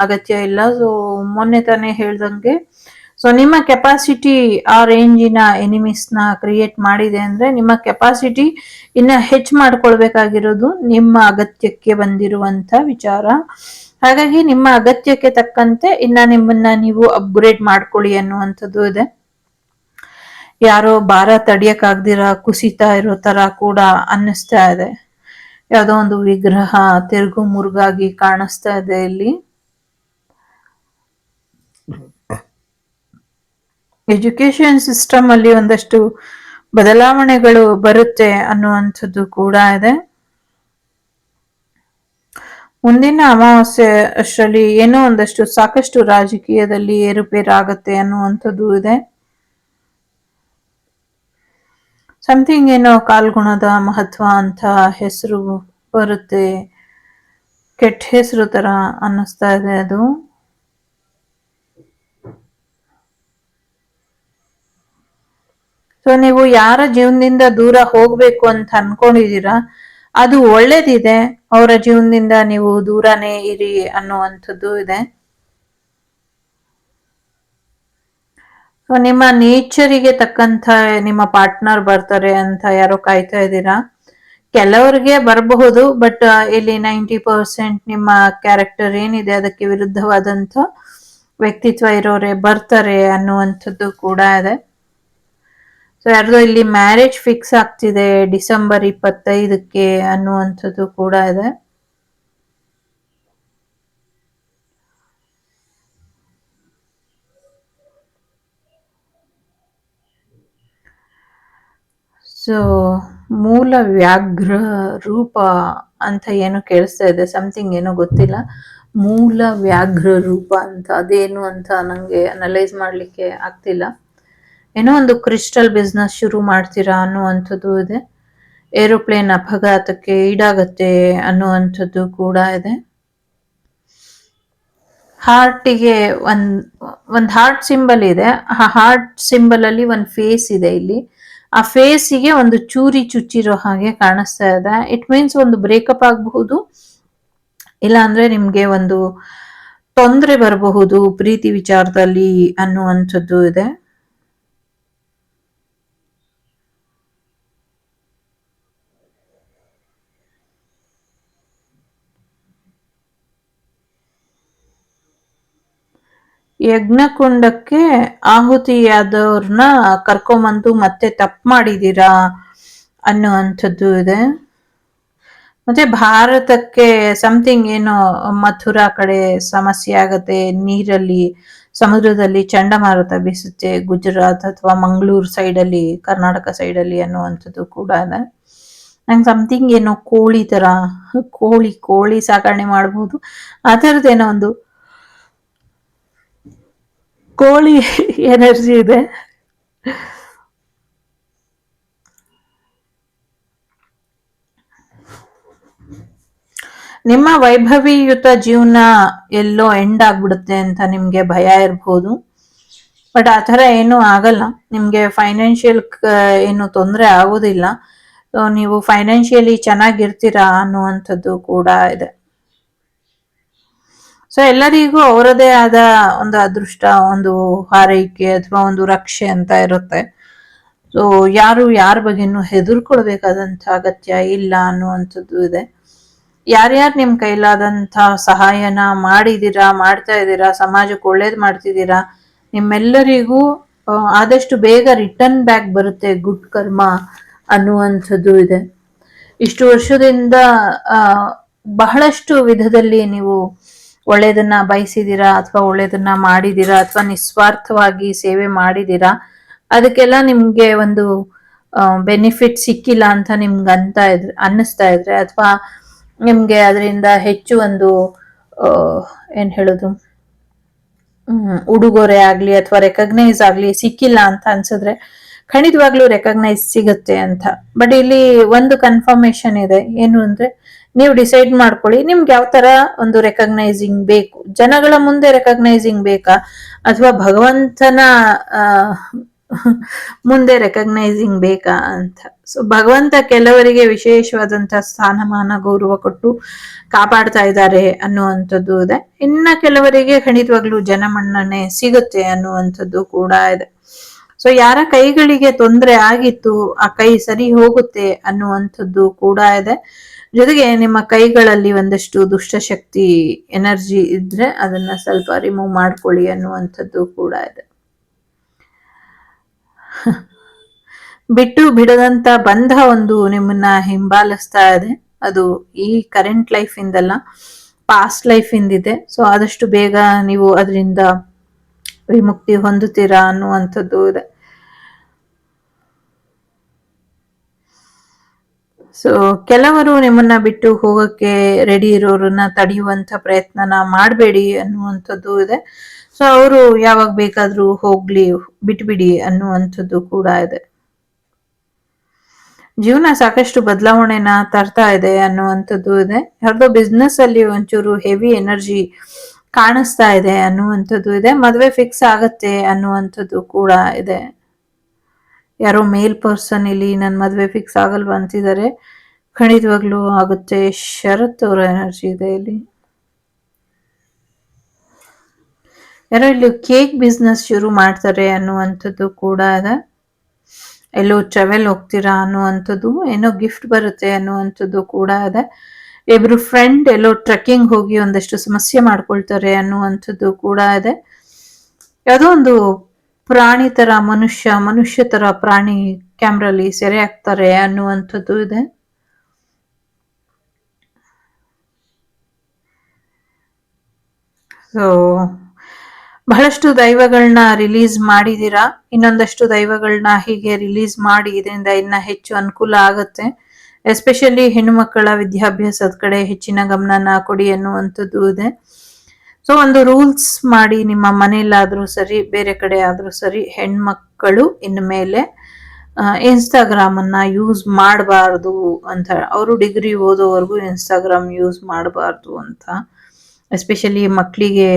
ಅಗತ್ಯ ಇಲ್ಲ. ಸೊ ಮೊನ್ನೆ ತಾನೇ ಹೇಳ್ದಂಗೆ, ಸೊ ನಿಮ್ಮ ಕೆಪಾಸಿಟಿ ಆ ರೇಂಜಿನ ಎನಿಮೀಸ್ನ ಕ್ರಿಯೇಟ್ ಮಾಡಿದೆ ಅಂದ್ರೆ ನಿಮ್ಮ ಕೆಪಾಸಿಟಿ ಇನ್ನ ಹೆಚ್ಚು ಮಾಡ್ಕೊಳ್ಬೇಕಾಗಿರೋದು ನಿಮ್ಮ ಅಗತ್ಯಕ್ಕೆ ಬಂದಿರುವಂತ ವಿಚಾರ. ಹಾಗಾಗಿ ನಿಮ್ಮ ಅಗತ್ಯಕ್ಕೆ ತಕ್ಕಂತೆ ಇನ್ನ ನಿಮ್ಮನ್ನ ನೀವು ಅಪ್ಗ್ರೇಡ್ ಮಾಡ್ಕೊಳ್ಳಿ ಅನ್ನುವಂಥದ್ದು ಇದೆ. ಯಾರೋ ಭಾರ ತಡಿಯಕ್ಕಾಗ್ದಿರ ಕುಸಿತಾ ಇರೋ ತರ ಕೂಡ ಅನ್ನಿಸ್ತಾ ಇದೆ. ಯಾವುದೋ ಒಂದು ವಿಗ್ರಹ ತಿರುಗು ಮುರುಗಾಗಿ ಕಾಣಿಸ್ತಾ ಇದೆ ಇಲ್ಲಿ. ಎಜುಕೇಶನ್ ಸಿಸ್ಟಮ್ ಅಲ್ಲಿ ಒಂದಷ್ಟು ಬದಲಾವಣೆಗಳು ಬರುತ್ತೆ ಅನ್ನುವಂಥದ್ದು ಕೂಡ ಇದೆ. ಮುಂದಿನ ಅಮಾವಾಸ್ಯೆ ಅಷ್ಟರಲ್ಲಿ ಏನೋ ಒಂದಷ್ಟು ಸಾಕಷ್ಟು ರಾಜಕೀಯದಲ್ಲಿ ಏರುಪೇರಾಗತ್ತೆ ಅನ್ನುವಂಥದ್ದು ಇದೆ. ಸಮಥಿಂಗ್ ಏನೋ ಕಾಲ್ಗುಣದ ಮಹತ್ವ ಅಂತ ಹೆಸರು ಬರುತ್ತೆ, ಕೆಟ್ಟ ಹೆಸರು ತರ ಅನ್ನಿಸ್ತಾ ಇದೆ ಅದು. ಸೊ ನೀವು ಯಾರ ಜೀವನದಿಂದ ದೂರ ಹೋಗ್ಬೇಕು ಅಂತ ಅನ್ಕೊಂಡಿದೀರಾ ಅದು ಒಳ್ಳೇದಿದೆ, ಅವರ ಜೀವನದಿಂದ ನೀವು ದೂರನೇ ಇರಿ ಅನ್ನುವಂಥದ್ದು ಇದೆ. ಸೊ ನಿಮ್ಮ ನೇಚರಿಗೆ ತಕ್ಕಂತ ನಿಮ್ಮ ಪಾರ್ಟ್ನರ್ ಬರ್ತಾರೆ ಅಂತ ಯಾರೋ ಕಾಯ್ತಾ ಇದ್ದೀರಾ. ಕೆಲವರಿಗೆ ಬರಬಹುದು, ಬಟ್ ಇಲ್ಲಿ 90% ನಿಮ್ಮ ಕ್ಯಾರೆಕ್ಟರ್ ಏನಿದೆ ಅದಕ್ಕೆ ವಿರುದ್ಧವಾದಂತ ವ್ಯಕ್ತಿತ್ವ ಇರೋರೆ ಬರ್ತಾರೆ ಅನ್ನುವಂಥದ್ದು ಕೂಡ ಇದೆ. ಸೊ ಯಾರ್ದೋ ಇಲ್ಲಿ ಮ್ಯಾರೇಜ್ ಫಿಕ್ಸ್ ಆಗ್ತಿದೆ ಡಿಸೆಂಬರ್ 25ಕ್ಕೆ ಅನ್ನುವಂಥದ್ದು ಕೂಡ ಇದೆ. ಸೊ ಮೂಲ ವ್ಯಾಘ್ರ ರೂಪ ಅಂತ ಏನೋ ಕೇಳಿಸ್ತಾ ಇದೆ, ಸಮಥಿಂಗ್ ಏನೋ ಗೊತ್ತಿಲ್ಲ. ಮೂಲ ವ್ಯಾಘ್ರ ರೂಪ ಅಂತ ಅದೇನು ಅಂತ ನಂಗೆ ಅನಲೈಸ್ ಮಾಡ್ಲಿಕ್ಕೆ ಆಗ್ತಿಲ್ಲ. ಏನೋ ಒಂದು ಕ್ರಿಸ್ಟಲ್ ಬಿಸ್ನೆಸ್ ಶುರು ಮಾಡ್ತೀರಾ ಅನ್ನುವಂಥದ್ದು ಇದೆ. ಏರೋಪ್ಲೇನ್ ಅಪಘಾತಕ್ಕೆ ಈಡಾಗತ್ತೆ ಅನ್ನುವಂಥದ್ದು ಕೂಡ ಇದೆ. ಹಾರ್ಟಿಗೆ ಒಂದ್ ಹಾರ್ಟ್ ಸಿಂಬಲ್ ಇದೆ. ಆ ಹಾರ್ಟ್ ಸಿಂಬಲ್ ಅಲ್ಲಿ ಒಂದ್ ಫೇಸ್ ಇದೆ. ಇಲ್ಲಿ ಆ ಫೇಸಿಗೆ ಒಂದು ಚೂರಿ ಚುಚ್ಚಿರೋ ಹಾಗೆ ಕಾಣಿಸ್ತಾ ಇದೆ. ಇಟ್ ಮೀನ್ಸ್ ಒಂದು ಬ್ರೇಕಪ್ ಆಗಬಹುದು, ಇಲ್ಲ ಅಂದ್ರೆ ನಿಮ್ಗೆ ಒಂದು ತೊಂದರೆ ಬರಬಹುದು ಪ್ರೀತಿ ವಿಚಾರದಲ್ಲಿ ಅನ್ನುವಂಥದ್ದು ಇದೆ. ಯಜ್ಞಕುಂಡಕ್ಕೆ ಆಹುತಿಯಾದವ್ರನ್ನ ಕರ್ಕೊಂಬಂದು ಮತ್ತೆ ತಪ್ಪು ಮಾಡಿದೀರಾ ಅನ್ನುವಂಥದ್ದು ಇದೆ. ಮತ್ತೆ ಭಾರತಕ್ಕೆ ಸಮಥಿಂಗ್ ಏನೋ ಮಥುರಾ ಕಡೆ ಸಮಸ್ಯೆ ಆಗತ್ತೆ, ನೀರಲ್ಲಿ ಸಮುದ್ರದಲ್ಲಿ ಚಂಡಮಾರುತ ಬೀಸುತ್ತೆ ಗುಜರಾತ್ ಅಥವಾ ಮಂಗಳೂರು ಸೈಡಲ್ಲಿ, ಕರ್ನಾಟಕ ಸೈಡಲ್ಲಿ ಅನ್ನುವಂಥದ್ದು ಕೂಡ ಇದೆ. ನಂಗೆ ಸಮಥಿಂಗ್ ಏನೋ ಕೋಳಿ ತರ, ಕೋಳಿ ಸಾಕಣೆ ಮಾಡಬಹುದು ಆ ಥರದ್ದೇನೋ ಒಂದು ಕೋಳಿ ಎನರ್ಜಿ ಇದೆ. ನಿಮ್ಮ ವೈಭವಿಯುತ ಜೀವನ ಎಲ್ಲೋ ಎಂಡ್ ಆಗ್ಬಿಡುತ್ತೆ ಅಂತ ನಿಮ್ಗೆ ಭಯ ಇರಬಹುದು, ಬಟ್ ಆ ಥರ ಏನೂ ಆಗಲ್ಲ. ನಿಮ್ಗೆ ಫೈನಾನ್ಷಿಯಲ್ ಏನು ತೊಂದರೆ ಆಗೋದಿಲ್ಲ. ನೀವು ಫೈನಾನ್ಷಿಯಲಿ ಚೆನ್ನಾಗಿರ್ತೀರಾ ಅನ್ನುವಂಥದ್ದು ಕೂಡ ಇದೆ. ಸೊ ಎಲ್ಲರಿಗೂ ಅವರದೇ ಆದ ಒಂದು ಅದೃಷ್ಟ, ಒಂದು ಹಾರೈಕೆ ಅಥವಾ ಒಂದು ರಕ್ಷೆ ಅಂತ ಇರುತ್ತೆ. ಸೊ ಯಾರು ಯಾರ ಬಗ್ಗೆನೂ ಹೆದರ್ಕೊಳ್ಬೇಕಾದಂಥ ಅಗತ್ಯ ಇಲ್ಲ ಅನ್ನುವಂಥದ್ದು ಇದೆ. ಯಾರ್ಯಾರು ನಿಮ್ ಕೈಲಾದಂಥ ಸಹಾಯನ ಮಾಡಿದೀರಾ, ಮಾಡ್ತಾ ಇದ್ದೀರಾ, ಸಮಾಜಕ್ಕೆ ಒಳ್ಳೇದು ಮಾಡ್ತಿದ್ದೀರಾ, ನಿಮ್ಮೆಲ್ಲರಿಗೂ ಆದಷ್ಟು ಬೇಗ ರಿಟರ್ನ್ ಬ್ಯಾಕ್ ಬರುತ್ತೆ ಗುಡ್ ಕರ್ಮ ಅನ್ನುವಂಥದ್ದು ಇದೆ. ಇಷ್ಟು ವರ್ಷದಿಂದ ಬಹಳಷ್ಟು ವಿಧದಲ್ಲಿ ನೀವು ಒಳ್ಳೇದನ್ನ ಬಯಸಿದೀರಾ ಅಥವಾ ಒಳ್ಳೇದನ್ನ ಮಾಡಿದೀರಾ ಅಥವಾ ನಿಸ್ವಾರ್ಥವಾಗಿ ಸೇವೆ ಮಾಡಿದೀರಾ. ಅದಕ್ಕೆಲ್ಲ ನಿಮ್ಗೆ ಒಂದು ಬೆನಿಫಿಟ್ ಸಿಕ್ಕಿಲ್ಲ ಅಂತ ನಿಮ್ಗೆ ಅನ್ನಿಸ್ತಾ ಇದ್ರೆ ಅಥವಾ ನಿಮ್ಗೆ ಅದರಿಂದ ಹೆಚ್ಚು ಒಂದು ಏನ್ ಹೇಳೋದು ಉಡುಗೊರೆ ಆಗ್ಲಿ ಅಥವಾ ರೆಕಗ್ನೈಸ್ ಆಗ್ಲಿ ಸಿಕ್ಕಿಲ್ಲ ಅಂತ ಅನ್ಸಿದ್ರೆ ಖಂಡಿತವಾಗ್ಲೂ ರೆಕಗ್ನೈಸ್ ಸಿಗುತ್ತೆ ಅಂತ. ಬಟ್ ಇಲ್ಲಿ ಒಂದು ಕನ್ಫರ್ಮೇಶನ್ ಇದೆ, ಏನು ಅಂದ್ರೆ ನೀವು ಡಿಸೈಡ್ ಮಾಡ್ಕೊಳ್ಳಿ ನಿಮ್ಗೆ ಯಾವ ತರ ಒಂದು ರೆಕಗ್ನೈಸಿಂಗ್ ಬೇಕು. ಜನಗಳ ಮುಂದೆ ರೆಕಗ್ನೈಸಿಂಗ್ ಬೇಕಾ ಅಥವಾ ಭಗವಂತನ ಮುಂದೆ ರೆಕಗ್ನೈಸಿಂಗ್ ಬೇಕಾ ಅಂತ. ಸೊ ಭಗವಂತ ಕೆಲವರಿಗೆ ವಿಶೇಷವಾದಂತಹ ಸ್ಥಾನಮಾನ ಗೌರವ ಕೊಟ್ಟು ಕಾಪಾಡ್ತಾ ಇದ್ದಾರೆ ಅನ್ನುವಂಥದ್ದು ಇದೆ. ಇನ್ನ ಕೆಲವರಿಗೆ ಖಂಡಿತವಾಗ್ಲೂ ಜನಮನ್ನಣೆ ಸಿಗುತ್ತೆ ಅನ್ನುವಂಥದ್ದು ಕೂಡ ಇದೆ. ಸೊ ಯಾರ ಕೈಗಳಿಗೆ ತೊಂದರೆ ಆಗಿತ್ತು ಆ ಕೈ ಸರಿ ಹೋಗುತ್ತೆ ಅನ್ನುವಂಥದ್ದು ಕೂಡ ಇದೆ. ಜೊತೆಗೆ ನಿಮ್ಮ ಕೈಗಳಲ್ಲಿ ಒಂದಷ್ಟು ದುಷ್ಟಶಕ್ತಿ ಎನರ್ಜಿ ಇದ್ರೆ ಅದನ್ನ ಸ್ವಲ್ಪ ರಿಮೂವ್ ಮಾಡ್ಕೊಳ್ಳಿ ಅನ್ನುವಂಥದ್ದು ಕೂಡ ಇದೆ. ಬಿಟ್ಟು ಬಿಡದಂತ ಬಂಧ ಒಂದು ನಿಮ್ಮನ್ನ ಹಿಂಬಾಲಿಸ್ತಾ ಇದೆ. ಅದು ಈ ಕರೆಂಟ್ ಲೈಫ್ ಇಂದಲ್ಲ, ಪಾಸ್ಟ್ ಲೈಫ್ ಇಂದಿದೆ. ಸೊ ಆದಷ್ಟು ಬೇಗ ನೀವು ಅದರಿಂದ ವಿಮುಕ್ತಿ ಹೊಂದುತ್ತೀರಾ ಅನ್ನುವಂಥದ್ದು ಇದೆ. ಸೊ ಕೆಲವರು ನಿಮ್ಮನ್ನ ಬಿಟ್ಟು ಹೋಗಕ್ಕೆ ರೆಡಿ ಇರೋರನ್ನ ತಡೆಯುವಂತ ಪ್ರಯತ್ನನ ಮಾಡಬೇಡಿ ಅನ್ನುವಂಥದ್ದು ಇದೆ. ಸೊ ಅವರು ಯಾವಾಗ ಬೇಕಾದ್ರೂ ಹೋಗ್ಲಿ, ಬಿಟ್ಬಿಡಿ ಅನ್ನುವಂಥದ್ದು ಕೂಡ ಇದೆ. ಜೀವನ ಸಾಕಷ್ಟು ಬದಲಾವಣೆನ ತರ್ತಾ ಇದೆ ಅನ್ನುವಂಥದ್ದು ಇದೆ. ಯಾರ್ದೋ ಬಿಸ್ನೆಸ್ ಅಲ್ಲಿ ಒಂಚೂರು ಹೆವಿ ಎನರ್ಜಿ ಕಾಣಿಸ್ತಾ ಇದೆ ಅನ್ನುವಂಥದ್ದು ಇದೆ. ಮದುವೆ ಫಿಕ್ಸ್ ಆಗತ್ತೆ ಅನ್ನುವಂಥದ್ದು ಕೂಡ ಇದೆ. ಯಾರೋ ಮೇಲ್ ಪರ್ಸನ್ ಇಲ್ಲಿ ನನ್ನ ಮದುವೆ ಫಿಕ್ಸ್ ಆಗಲ್ವಾ ಅಂತಿದ್ದಾರೆ. ಖಂಡಿತವಾಗ್ಲೂ ಆಗುತ್ತೆ. ಶರತ್ ಅವರ ಎನರ್ಜಿ ಇದೆ ಇಲ್ಲಿ. ಯಾರೋ ಇಲ್ಲಿ ಕೇಕ್ ಬಿಸ್ನೆಸ್ ಶುರು ಮಾಡ್ತಾರೆ ಅನ್ನುವಂಥದ್ದು ಕೂಡ ಇದೆ. ಎಲ್ಲೋ ಟ್ರಾವೆಲ್ ಹೋಗ್ತೀರಾ ಅನ್ನುವಂಥದ್ದು, ಏನೋ ಗಿಫ್ಟ್ ಬರುತ್ತೆ ಅನ್ನುವಂಥದ್ದು ಕೂಡ ಇದೆ. ಇಬ್ರು ಫ್ರೆಂಡ್ ಎಲ್ಲೋ ಟ್ರೆಕ್ಕಿಂಗ್ ಹೋಗಿ ಒಂದಷ್ಟು ಸಮಸ್ಯೆ ಮಾಡ್ಕೊಳ್ತಾರೆ ಅನ್ನುವಂಥದ್ದು ಕೂಡ ಇದೆ. ಯಾವುದೋ ಒಂದು ಪ್ರಾಣಿ ತರ ಮನುಷ್ಯ ತರ ಪ್ರಾಣಿ ಕ್ಯಾಮ್ರಲ್ಲಿ ಸೆರೆ ಹಾಕ್ತಾರೆ ಅನ್ನುವಂಥದ್ದು ಇದೆ. ಸೊ ಬಹಳಷ್ಟು ದೈವಗಳನ್ನ ರಿಲೀಸ್ ಮಾಡಿದೀರಾ, ಇನ್ನೊಂದಷ್ಟು ದೈವಗಳನ್ನ ಹೀಗೆ ರಿಲೀಸ್ ಮಾಡಿ ಇದರಿಂದ ಇನ್ನ ಹೆಚ್ಚು ಅನುಕೂಲ ಆಗುತ್ತೆ. ಎಸ್ಪೆಷಲಿ ಹೆಣ್ಣು ಮಕ್ಕಳ ವಿದ್ಯಾಭ್ಯಾಸದ ಕಡೆ ಹೆಚ್ಚಿನ ಗಮನನ ಕೊಡಿ ಅನ್ನುವಂಥದ್ದು ಇದೆ. ಸೊ ಒಂದು ರೂಲ್ಸ್ ಮಾಡಿ, ನಿಮ್ಮ ಮನೆಯಲ್ಲಾದ್ರೂ ಸರಿ ಬೇರೆ ಕಡೆ ಆದ್ರೂ ಸರಿ, ಹೆಣ್ಮಕ್ಕಳು ಇನ್ಮೇಲೆ ಇನ್ಸ್ಟಾಗ್ರಾಮ್ ಅನ್ನ ಯೂಸ್ ಮಾಡಬಾರ್ದು ಅಂತ. ಅವರು ಡಿಗ್ರಿ ಓದೋವರೆಗೂ ಇನ್ಸ್ಟಾಗ್ರಾಮ್ ಯೂಸ್ ಮಾಡಬಾರ್ದು ಅಂತ. ಎಸ್ಪೆಷಲಿ ಮಕ್ಕಳಿಗೆ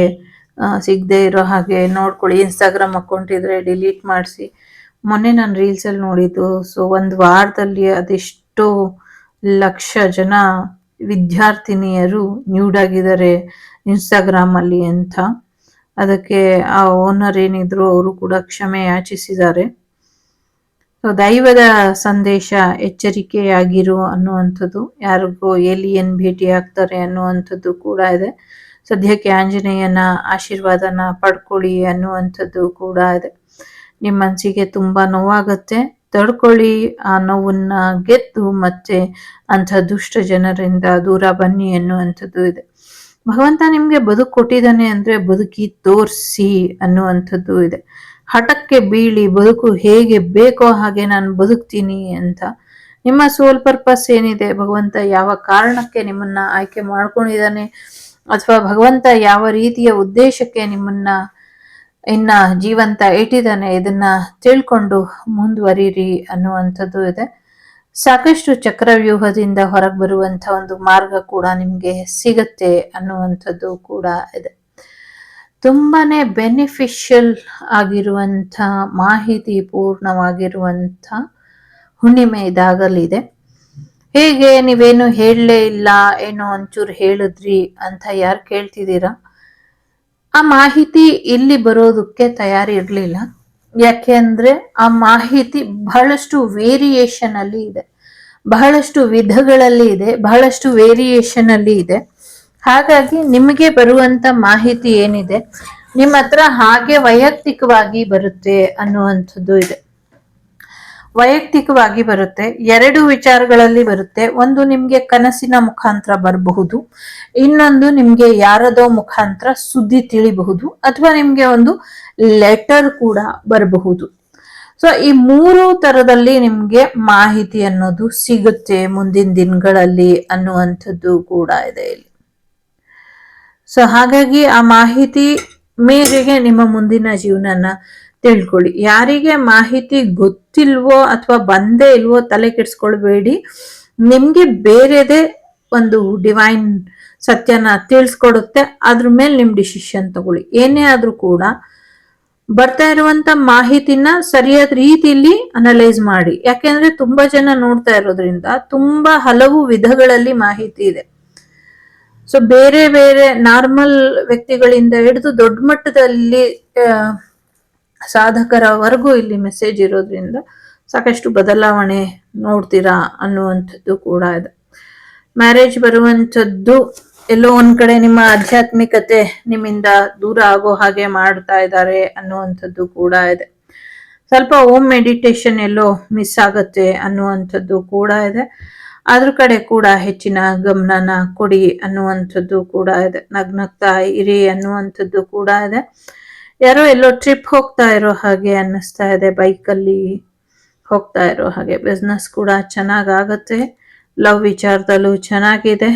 ಸಿಗದೆ ಇರೋ ಹಾಗೆ ನೋಡ್ಕೊಳ್ಳಿ. ಇನ್ಸ್ಟಾಗ್ರಾಮ್ ಅಕೌಂಟ್ ಇದ್ರೆ ಡಿಲೀಟ್ ಮಾಡಿಸಿ. ಮೊನ್ನೆ ನಾನು ರೀಲ್ಸಲ್ಲಿ ನೋಡಿದ್ದು, ಸೊ ಒಂದು ವಾರದಲ್ಲಿ ಅದೆಷ್ಟೋ ಲಕ್ಷ ಜನ ವಿದ್ಯಾರ್ಥಿನಿಯರು ನ್ಯೂಡ್ ಆಗಿದ್ದಾರೆ ಇನ್ಸ್ಟಾಗ್ರಾಮಲ್ಲಿ ಅಂತ. ಅದಕ್ಕೆ ಆ ಓನರ್ ಏನಿದ್ರು ಅವರು ಕೂಡ ಕ್ಷಮೆ ಯಾಚಿಸಿದ್ದಾರೆ. ಸೊ ದೈವದ ಸಂದೇಶ ಎಚ್ಚರಿಕೆಯಾಗಿರು ಅನ್ನುವಂಥದ್ದು, ಯಾರಿಗೋ ಏಲಿಯನ್ ಭೇಟಿ ಆಗ್ತಾರೆ ಅನ್ನುವಂಥದ್ದು ಕೂಡ ಇದೆ. ಸದ್ಯಕ್ಕೆ ಆಂಜನೇಯನ ಆಶೀರ್ವಾದನ ಪಡ್ಕೊಳ್ಳಿ ಅನ್ನುವಂಥದ್ದು ಕೂಡ ಇದೆ. ನಿಮ್ಮ ಮನಸ್ಸಿಗೆ ತುಂಬಾ ನೋವಾಗತ್ತೆ, ತಡ್ಕೊಳ್ಳಿ, ಆ ನೋವನ್ನ ಗೆದ್ದು ಮತ್ತೆ ಅಂಥ ದುಷ್ಟ ಜನರಿಂದ ದೂರ ಬನ್ನಿ ಅನ್ನುವಂಥದ್ದು ಇದೆ. ಭಗವಂತ ನಿಮ್ಗೆ ಬದುಕು ಕೊಟ್ಟಿದ್ದಾನೆ ಅಂದ್ರೆ ಬದುಕಿ ತೋರಿಸಿ ಅನ್ನುವಂಥದ್ದು ಇದೆ. ಹಠಕ್ಕೆ ಬೀಳಿ ಬದುಕು ಹೇಗೆ ಬೇಕೋ ಹಾಗೆ ನಾನು ಬದುಕ್ತೀನಿ ಅಂತ. ನಿಮ್ಮ ಸೋಲ್ ಪರ್ಪಸ್ ಏನಿದೆ, ಭಗವಂತ ಯಾವ ಕಾರಣಕ್ಕೆ ನಿಮ್ಮನ್ನ ಆಯ್ಕೆ ಮಾಡ್ಕೊಂಡಿದ್ದಾನೆ, ಅಥವಾ ಭಗವಂತ ಯಾವ ರೀತಿಯ ಉದ್ದೇಶಕ್ಕೆ ನಿಮ್ಮನ್ನ ಇನ್ನ ಜೀವಂತ ಇಟ್ಟಿದ್ದಾನೆ, ಇದನ್ನ ತಿಳ್ಕೊಂಡು ಮುಂದುವರಿರಿ ಅನ್ನುವಂಥದ್ದು ಇದೆ. ಸಾಕಷ್ಟು ಚಕ್ರವ್ಯೂಹದಿಂದ ಹೊರಗೆ ಬರುವಂತ ಒಂದು ಮಾರ್ಗ ಕೂಡ ನಿಮ್ಗೆ ಸಿಗತ್ತೆ ಅನ್ನುವಂಥದ್ದು ಕೂಡ ಇದೆ. ತುಂಬಾನೇ ಬೆನಿಫಿಷಿಯಲ್ ಆಗಿರುವಂಥ ಮಾಹಿತಿ ಪೂರ್ಣವಾಗಿರುವಂಥ ಹುಣ್ಣಿಮೆ ಇದಾಗಲಿದೆ. ಹೇಗೆ ನೀವೇನು ಹೇಳಲೇ ಇಲ್ಲ, ಏನೋ ಒಂಚೂರು ಹೇಳಿದ್ರಿ ಅಂತ ಯಾರು ಕೇಳ್ತಿದ್ದೀರಾ, ಆ ಮಾಹಿತಿ ಇಲ್ಲಿ ಬರೋದಕ್ಕೆ ತಯಾರಿ ಇರಲಿಲ್ಲ. ಯಾಕೆ ಅಂದ್ರೆ ಆ ಮಾಹಿತಿ ಬಹಳಷ್ಟು ವೇರಿಯೇಷನ್ ಅಲ್ಲಿ ಇದೆ, ಬಹಳಷ್ಟು ವಿಧಗಳಲ್ಲಿ ಇದೆ, ಬಹಳಷ್ಟು ವೇರಿಯೇಷನ್ ಅಲ್ಲಿ ಇದೆ. ಹಾಗಾಗಿ ನಿಮಗೆ ಬರುವಂತ ಮಾಹಿತಿ ಏನಿದೆ ನಿಮ್ಮ ಹತ್ರ ಹಾಗೆ ವೈಯಕ್ತಿಕವಾಗಿ ಬರುತ್ತೆ ಅನ್ನುವಂಥದ್ದು ಇದೆ. ವೈಯಕ್ತಿಕವಾಗಿ ಬರುತ್ತೆ, ಎರಡು ವಿಚಾರಗಳಲ್ಲಿ ಬರುತ್ತೆ. ಒಂದು ನಿಮ್ಗೆ ಕನಸಿನ ಮುಖಾಂತರ ಬರಬಹುದು, ಇನ್ನೊಂದು ನಿಮ್ಗೆ ಯಾರದೋ ಮುಖಾಂತರ ಸುದ್ದಿ ತಿಳಿಬಹುದು, ಅಥವಾ ನಿಮ್ಗೆ ಒಂದು ಲೆಟರ್ ಕೂಡ ಬರಬಹುದು. ಸೊ ಈ ಮೂರು ತರದಲ್ಲಿ ನಿಮ್ಗೆ ಮಾಹಿತಿ ಅನ್ನೋದು ಸಿಗುತ್ತೆ ಮುಂದಿನ ದಿನಗಳಲ್ಲಿ ಅನ್ನುವಂಥದ್ದು ಕೂಡ ಇದೆ ಇಲ್ಲಿ. ಸೊ ಹಾಗಾಗಿ ಆ ಮಾಹಿತಿ ಮೇರೆಗೆ ನಿಮ್ಮ ಮುಂದಿನ ಜೀವನನ ತಿಳ್ಕೊಳ್ಳಿ. ಯಾರಿಗೆ ಮಾಹಿತಿ ಗೊತ್ತಿಲ್ವೋ ಅಥವಾ ಬಂದೇ ಇಲ್ವೋ ತಲೆ ಕೆಡ್ಸ್ಕೊಳ್ಬೇಡಿ. ನಿಮ್ಗೆ ಬೇರೆದೇ ಒಂದು ಡಿವೈನ್ ಸತ್ಯನ ತಿಳಿಸ್ಕೊಡುತ್ತೆ, ಅದ್ರ ಮೇಲೆ ನಿಮ್ ಡಿಸಿಷನ್ ತಗೊಳ್ಳಿ. ಏನೇ ಆದ್ರೂ ಕೂಡ ಬರ್ತಾ ಇರುವಂತ ಮಾಹಿತಿನ ಸರಿಯಾದ ರೀತಿಯಲ್ಲಿ ಅನಲೈಸ್ ಮಾಡಿ. ಯಾಕೆಂದ್ರೆ ತುಂಬಾ ಜನ ನೋಡ್ತಾ ಇರೋದ್ರಿಂದ ತುಂಬಾ ಹಲವು ವಿಧಗಳಲ್ಲಿ ಮಾಹಿತಿ ಇದೆ. ಸೊ ಬೇರೆ ಬೇರೆ ನಾರ್ಮಲ್ ವ್ಯಕ್ತಿಗಳಿಂದ ಹಿಡಿದು ದೊಡ್ಡ ಮಟ್ಟದಲ್ಲಿ ಸಾಧಕರವರೆಗೂ ಇಲ್ಲಿ ಮೆಸೇಜ್ ಇರೋದ್ರಿಂದ ಸಾಕಷ್ಟು ಬದಲಾವಣೆ ನೋಡ್ತೀರಾ ಅನ್ನುವಂಥದ್ದು ಕೂಡ ಇದೆ. ಮ್ಯಾರೇಜ್ ಬರುವಂಥದ್ದು ಎಲ್ಲೋ ಒಂದ್ ಕಡೆ ನಿಮ್ಮ ಆಧ್ಯಾತ್ಮಿಕತೆ ನಿಮ್ಮಿಂದ ದೂರ ಆಗೋ ಹಾಗೆ ಮಾಡ್ತಾ ಇದ್ದಾರೆ ಅನ್ನುವಂಥದ್ದು ಕೂಡ ಇದೆ. ಸ್ವಲ್ಪ ಓಮ್ ಮೆಡಿಟೇಷನ್ ಎಲ್ಲೋ ಮಿಸ್ ಆಗತ್ತೆ ಅನ್ನುವಂಥದ್ದು ಕೂಡ ಇದೆ. ಅದ್ರ ಕಡೆ ಕೂಡ ಹೆಚ್ಚಿನ ಗಮನನ ಕೊಡಿ ಅನ್ನುವಂಥದ್ದು ಕೂಡ ಇದೆ. ನಗ್ನಗ್ತಾ ಇರಿ ಅನ್ನುವಂಥದ್ದು ಕೂಡ ಇದೆ. ಯಾರೋ ಎಲ್ಲೋ ಟ್ರಿಪ್ ಹೋಗ್ತಾ ಇರೋ ಹಾಗೆ ಅನ್ನಿಸ್ತಾ ಇದೆ, ಬೈಕಲ್ಲಿ ಹೋಗ್ತಾ ಇರೋ ಹಾಗೆ. ಬಿಸ್ನೆಸ್ ಕೂಡ ಚೆನ್ನಾಗಾಗತ್ತೆ, ಲವ್ ವಿಚಾರದಲ್ಲೂ ಚೆನ್ನಾಗಿದೆ.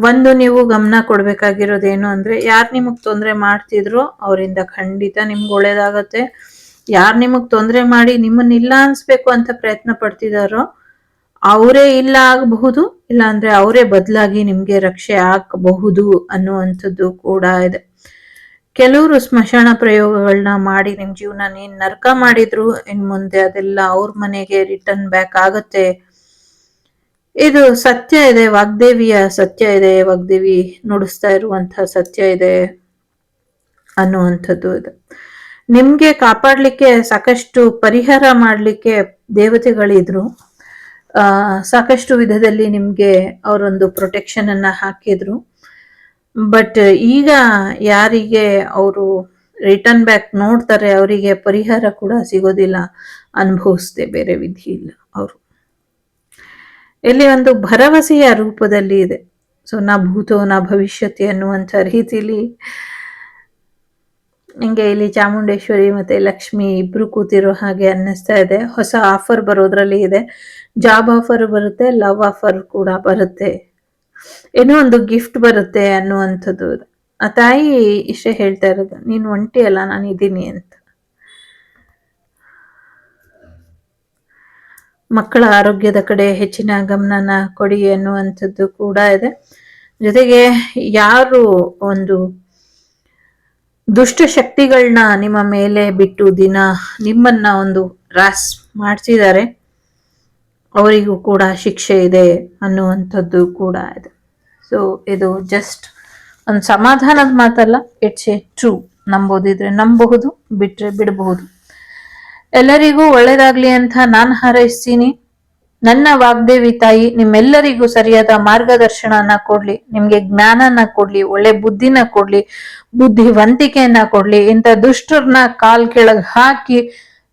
ಒಂದು ನೀವು ಗಮನ ಕೊಡ್ಬೇಕಾಗಿರೋದೇನು ಅಂದ್ರೆ, ಯಾರು ನಿಮಗ್ ತೊಂದರೆ ಮಾಡ್ತಿದ್ರೋ ಅವರಿಂದ ಖಂಡಿತ ನಿಮ್ಗೆ ಒಳ್ಳೇದಾಗತ್ತೆ. ಯಾರು ನಿಮಗ್ ತೊಂದರೆ ಮಾಡಿ ನಿಮ್ಮನ್ನ ಇಲ್ಲ ಅನ್ಸ್ಬೇಕು ಅಂತ ಪ್ರಯತ್ನ ಪಡ್ತಿದಾರೋ ಅವರೇ ಇಲ್ಲ ಆಗಬಹುದು, ಇಲ್ಲ ಅಂದ್ರೆ ಅವರೇ ಬದಲಾಗಿ ನಿಮ್ಗೆ ರಕ್ಷೆ ಆಗಬಹುದು ಅನ್ನುವಂಥದ್ದು ಕೂಡ ಇದೆ. ಕೆಲವರು ಸ್ಮಶಾನ ಪ್ರಯೋಗಗಳನ್ನ ಮಾಡಿ ನಿಮ್ ಜೀವನ ಏನ್ ನರಕ ಮಾಡಿದ್ರು ಇನ್ ಮುಂದೆ ಅದೆಲ್ಲ ಅವ್ರ ಮನೆಗೆ ರಿಟರ್ನ್ ಬ್ಯಾಕ್ ಆಗತ್ತೆ. ಇದು ಸತ್ಯ ಇದೆ, ವಾಗ್ದೇವಿಯ ಸತ್ಯ ಇದೆ, ವಾಗ್ದೇವಿ ನುಡಿಸ್ತಾ ಇರುವಂತಹ ಸತ್ಯ ಇದೆ. ಅನ್ನುವಂಥದ್ದು ಇದು. ನಿಮ್ಗೆ ಕಾಪಾಡ್ಲಿಕ್ಕೆ ಸಾಕಷ್ಟು ಪರಿಹಾರ ಮಾಡ್ಲಿಕ್ಕೆ ದೇವತೆಗಳಿದ್ರು. ಸಾಕಷ್ಟು ವಿಧದಲ್ಲಿ ನಿಮ್ಗೆ ಅವರೊಂದು ಪ್ರೊಟೆಕ್ಷನ್ ಅನ್ನ ಹಾಕಿದ್ರು. ಬಟ್ ಈಗ ಯಾರಿಗೆ ಅವರು ರಿಟರ್ನ್ ಬ್ಯಾಕ್ ನೋಡ್ತಾರೆ ಅವರಿಗೆ ಪರಿಹಾರ ಕೂಡ ಸಿಗೋದಿಲ್ಲ, ಅನುಭವಿಸದೆ ಬೇರೆ ವಿಧಿ ಇಲ್ಲ. ಅವರು ಇಲ್ಲಿ ಒಂದು ಭರವಸೆಯ ರೂಪದಲ್ಲಿ ಇದೆ. ಸೊ ನಾ ಭೂತೋ ನಾ ಭವಿಷ್ಯತಿ ಅನ್ನುವಂಥ ರೀತಿಲಿ ಹಿಂಗೆ ಇಲ್ಲಿ ಚಾಮುಂಡೇಶ್ವರಿ ಮತ್ತೆ ಲಕ್ಷ್ಮಿ ಇಬ್ರು ಕೂತಿರೋ ಹಾಗೆ ಅನ್ನಿಸ್ತಾ ಇದೆ. ಹೊಸ ಆಫರ್ ಬರೋದ್ರಲ್ಲಿ ಇದೆ. ಜಾಬ್ ಆಫರ್ ಬರುತ್ತೆ, ಲವ್ ಆಫರ್ ಕೂಡ ಬರುತ್ತೆ, ಏನೋ ಒಂದು ಗಿಫ್ಟ್ ಬರುತ್ತೆ ಅನ್ನುವಂಥದ್ದು. ಆ ತಾಯಿ ಇಷ್ಟೇ ಹೇಳ್ತಾ ಇರೋದು, ನೀನು ಒಂಟಿ ಅಲ್ಲ, ನಾನು ಇದ್ದೀನಿ ಅಂತ. ಮಕ್ಕಳ ಆರೋಗ್ಯದ ಕಡೆ ಹೆಚ್ಚಿನ ಗಮನನ ಕೊಡಿ ಅನ್ನುವಂಥದ್ದು ಕೂಡ ಇದೆ. ಜೊತೆಗೆ ಯಾರು ಒಂದು ದುಷ್ಟ ಶಕ್ತಿಗಳನ್ನ ನಿಮ್ಮ ಮೇಲೆ ಬಿಟ್ಟು ದಿನ ನಿಮ್ಮನ್ನ ಒಂದು ರಾಸ್ ಮಾಡ್ತಿದ್ದಾರೆ, ಅವರಿಗೂ ಕೂಡ ಶಿಕ್ಷೆ ಇದೆ ಅನ್ನುವಂಥದ್ದು ಕೂಡ ಇದೆ. ಸೊ ಇದು ಜಸ್ಟ್ ಒಂದು ಸಮಾಧಾನದ ಮಾತಲ್ಲ, ಇಟ್ಸ್ ಎ ಟ್ರೂ. ನಂಬೋದಿದ್ರೆ ನಂಬಬಹುದು, ಬಿಟ್ರೆ ಬಿಡಬಹುದು. ಎಲ್ಲರಿಗೂ ಒಳ್ಳೇದಾಗ್ಲಿ ಅಂತ ನಾನು ಹಾರೈಸ್ತೀನಿ. ನನ್ನ ವಾಗ್ದೇವಿ ತಾಯಿ ನಿಮ್ಮೆಲ್ಲರಿಗೂ ಸರಿಯಾದ ಮಾರ್ಗದರ್ಶನನ ಕೊಡ್ಲಿ, ನಿಮ್ಗೆ ಜ್ಞಾನನ ಕೊಡ್ಲಿ, ಒಳ್ಳೆ ಬುದ್ಧಿನ ಕೊಡ್ಲಿ, ಬುದ್ಧಿವಂತಿಕೆಯನ್ನ ಕೊಡ್ಲಿ. ಇಂಥ ದುಷ್ಟರನ್ನ ಕಾಲ್ ಕೆಳಗೆ ಹಾಕಿ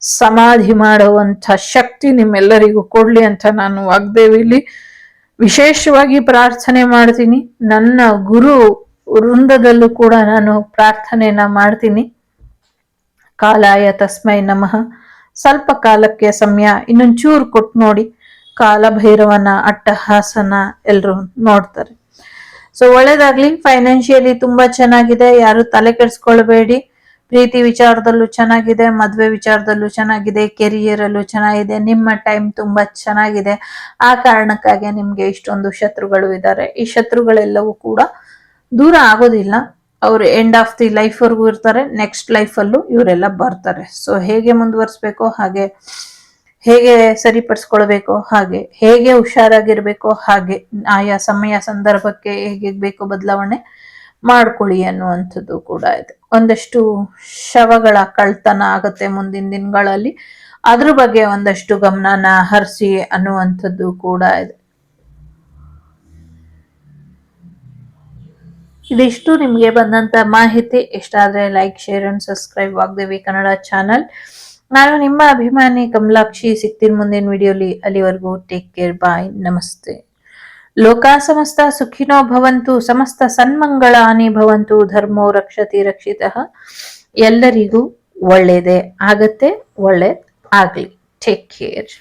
ಸಮಾಧಿ ಮಾಡುವಂತ ಶಕ್ತಿ ನಿಮ್ಮೆಲ್ಲರಿಗೂ ಕೊಡ್ಲಿ ಅಂತ ನಾನು ವಾಗ್ದೇವಿಲಿ ವಿಶೇಷವಾಗಿ ಪ್ರಾರ್ಥನೆ ಮಾಡ್ತೀನಿ. ನನ್ನ ಗುರು ವೃಂದದಲ್ಲೂ ಕೂಡ ನಾನು ಪ್ರಾರ್ಥನೆಯನ್ನ ಮಾಡ್ತೀನಿ. ಕಾಲಾಯ ತಸ್ಮೈ ನಮಃ. ಸ್ವಲ್ಪ ಕಾಲಕ್ಕೆ ಸಮಯ ಇನ್ನೊಂಚೂರು ಕೊಟ್ಟು ನೋಡಿ, ಕಾಲಭೈರವನ ಅಟ್ಟಹಾಸನ ಎಲ್ರು ನೋಡ್ತಾರೆ. ಸೊ ಒಳ್ಳೇದಾಗ್ಲಿ. ಫೈನಾನ್ಷಿಯಲಿ ತುಂಬಾ ಚೆನ್ನಾಗಿದೆ, ಯಾರು ತಲೆ ಕೆಡಿಸ್ಕೊಳ್ಬೇಡಿ. ಪ್ರೀತಿ ವಿಚಾರದಲ್ಲೂ ಚೆನ್ನಾಗಿದೆ, ಮದ್ವೆ ವಿಚಾರದಲ್ಲೂ ಚೆನ್ನಾಗಿದೆ, ಕೆರಿಯರ್ ಅಲ್ಲೂ ಚೆನ್ನಾಗಿದೆ. ನಿಮ್ಮ ಟೈಮ್ ತುಂಬಾ ಚೆನ್ನಾಗಿದೆ. ಆ ಕಾರಣಕ್ಕಾಗಿ ನಿಮ್ಗೆ ಇಷ್ಟೊಂದು ಶತ್ರುಗಳು ಇದ್ದಾರೆ. ಈ ಶತ್ರುಗಳೆಲ್ಲವೂ ಕೂಡ ದೂರ ಆಗೋದಿಲ್ಲ. ಅವ್ರು ಎಂಡ್ ಆಫ್ ದಿ ಲೈಫ್ ವರ್ಗೂ ಇರ್ತಾರೆ, ನೆಕ್ಸ್ಟ್ ಲೈಫ್ ಅಲ್ಲೂ ಇವರೆಲ್ಲ ಬರ್ತಾರೆ. ಸೊ ಹೇಗೆ ಮುಂದುವರಿಸ್ಬೇಕೋ ಹಾಗೆ, ಹೇಗೆ ಸರಿಪಡಿಸ್ಕೊಳ್ಬೇಕೋ ಹಾಗೆ, ಹೇಗೆ ಹುಷಾರಾಗಿರ್ಬೇಕೋ ಹಾಗೆ, ಆಯಾ ಸಮಯ ಸಂದರ್ಭಕ್ಕೆ ಹೇಗೆ ಬೇಕೋ ಬದಲಾವಣೆ ಮಾಡ್ಕೊಳ್ಳಿ ಅನ್ನುವಂಥದ್ದು ಕೂಡ ಇದೆ. ಒಂದಷ್ಟು ಶವಗಳ ಕಳ್ತನ ಆಗತ್ತೆ ಮುಂದಿನ ದಿನಗಳಲ್ಲಿ, ಅದ್ರ ಬಗ್ಗೆ ಒಂದಷ್ಟು ಗಮನನ ಹರಿಸಿ ಅನ್ನುವಂಥದ್ದು ಕೂಡ ಇದೆ. ಇದಿಷ್ಟು ನಿಮ್ಗೆ ಬಂದಂತ ಮಾಹಿತಿ. ಇಷ್ಟ ಆದ್ರೆ like, share and subscribe Vagdevi Kannada channel. ನಾನು ನಿಮ್ಮ ಅಭಿಮಾನಿ ಕಮಲಾಕ್ಷಿ. ಸಿಗ್ತೀನಿ ಮುಂದಿನ ವಿಡಿಯೋಲಿ. ಅಲ್ಲಿವರೆಗೂ ಟೇಕ್ ಕೇರ್, ಬಾಯ್, ನಮಸ್ತೆ. ಲೋಕಾ ಸಮಸ್ತ ಸುಖಿನೋ ಭವಂತು, ಸಮಸ್ತ ಸನ್ಮಂಗಳಾನಿ ಭವಂತು, ಧರ್ಮೋ ರಕ್ಷತಿ ರಕ್ಷಿತಃ. ಎಲ್ಲರಿಗೂ ಒಳ್ಳೇದೇ ಆಗತ್ತೆ, ಒಳ್ಳೇದ್ ಆಗ್ಲಿ. Take care.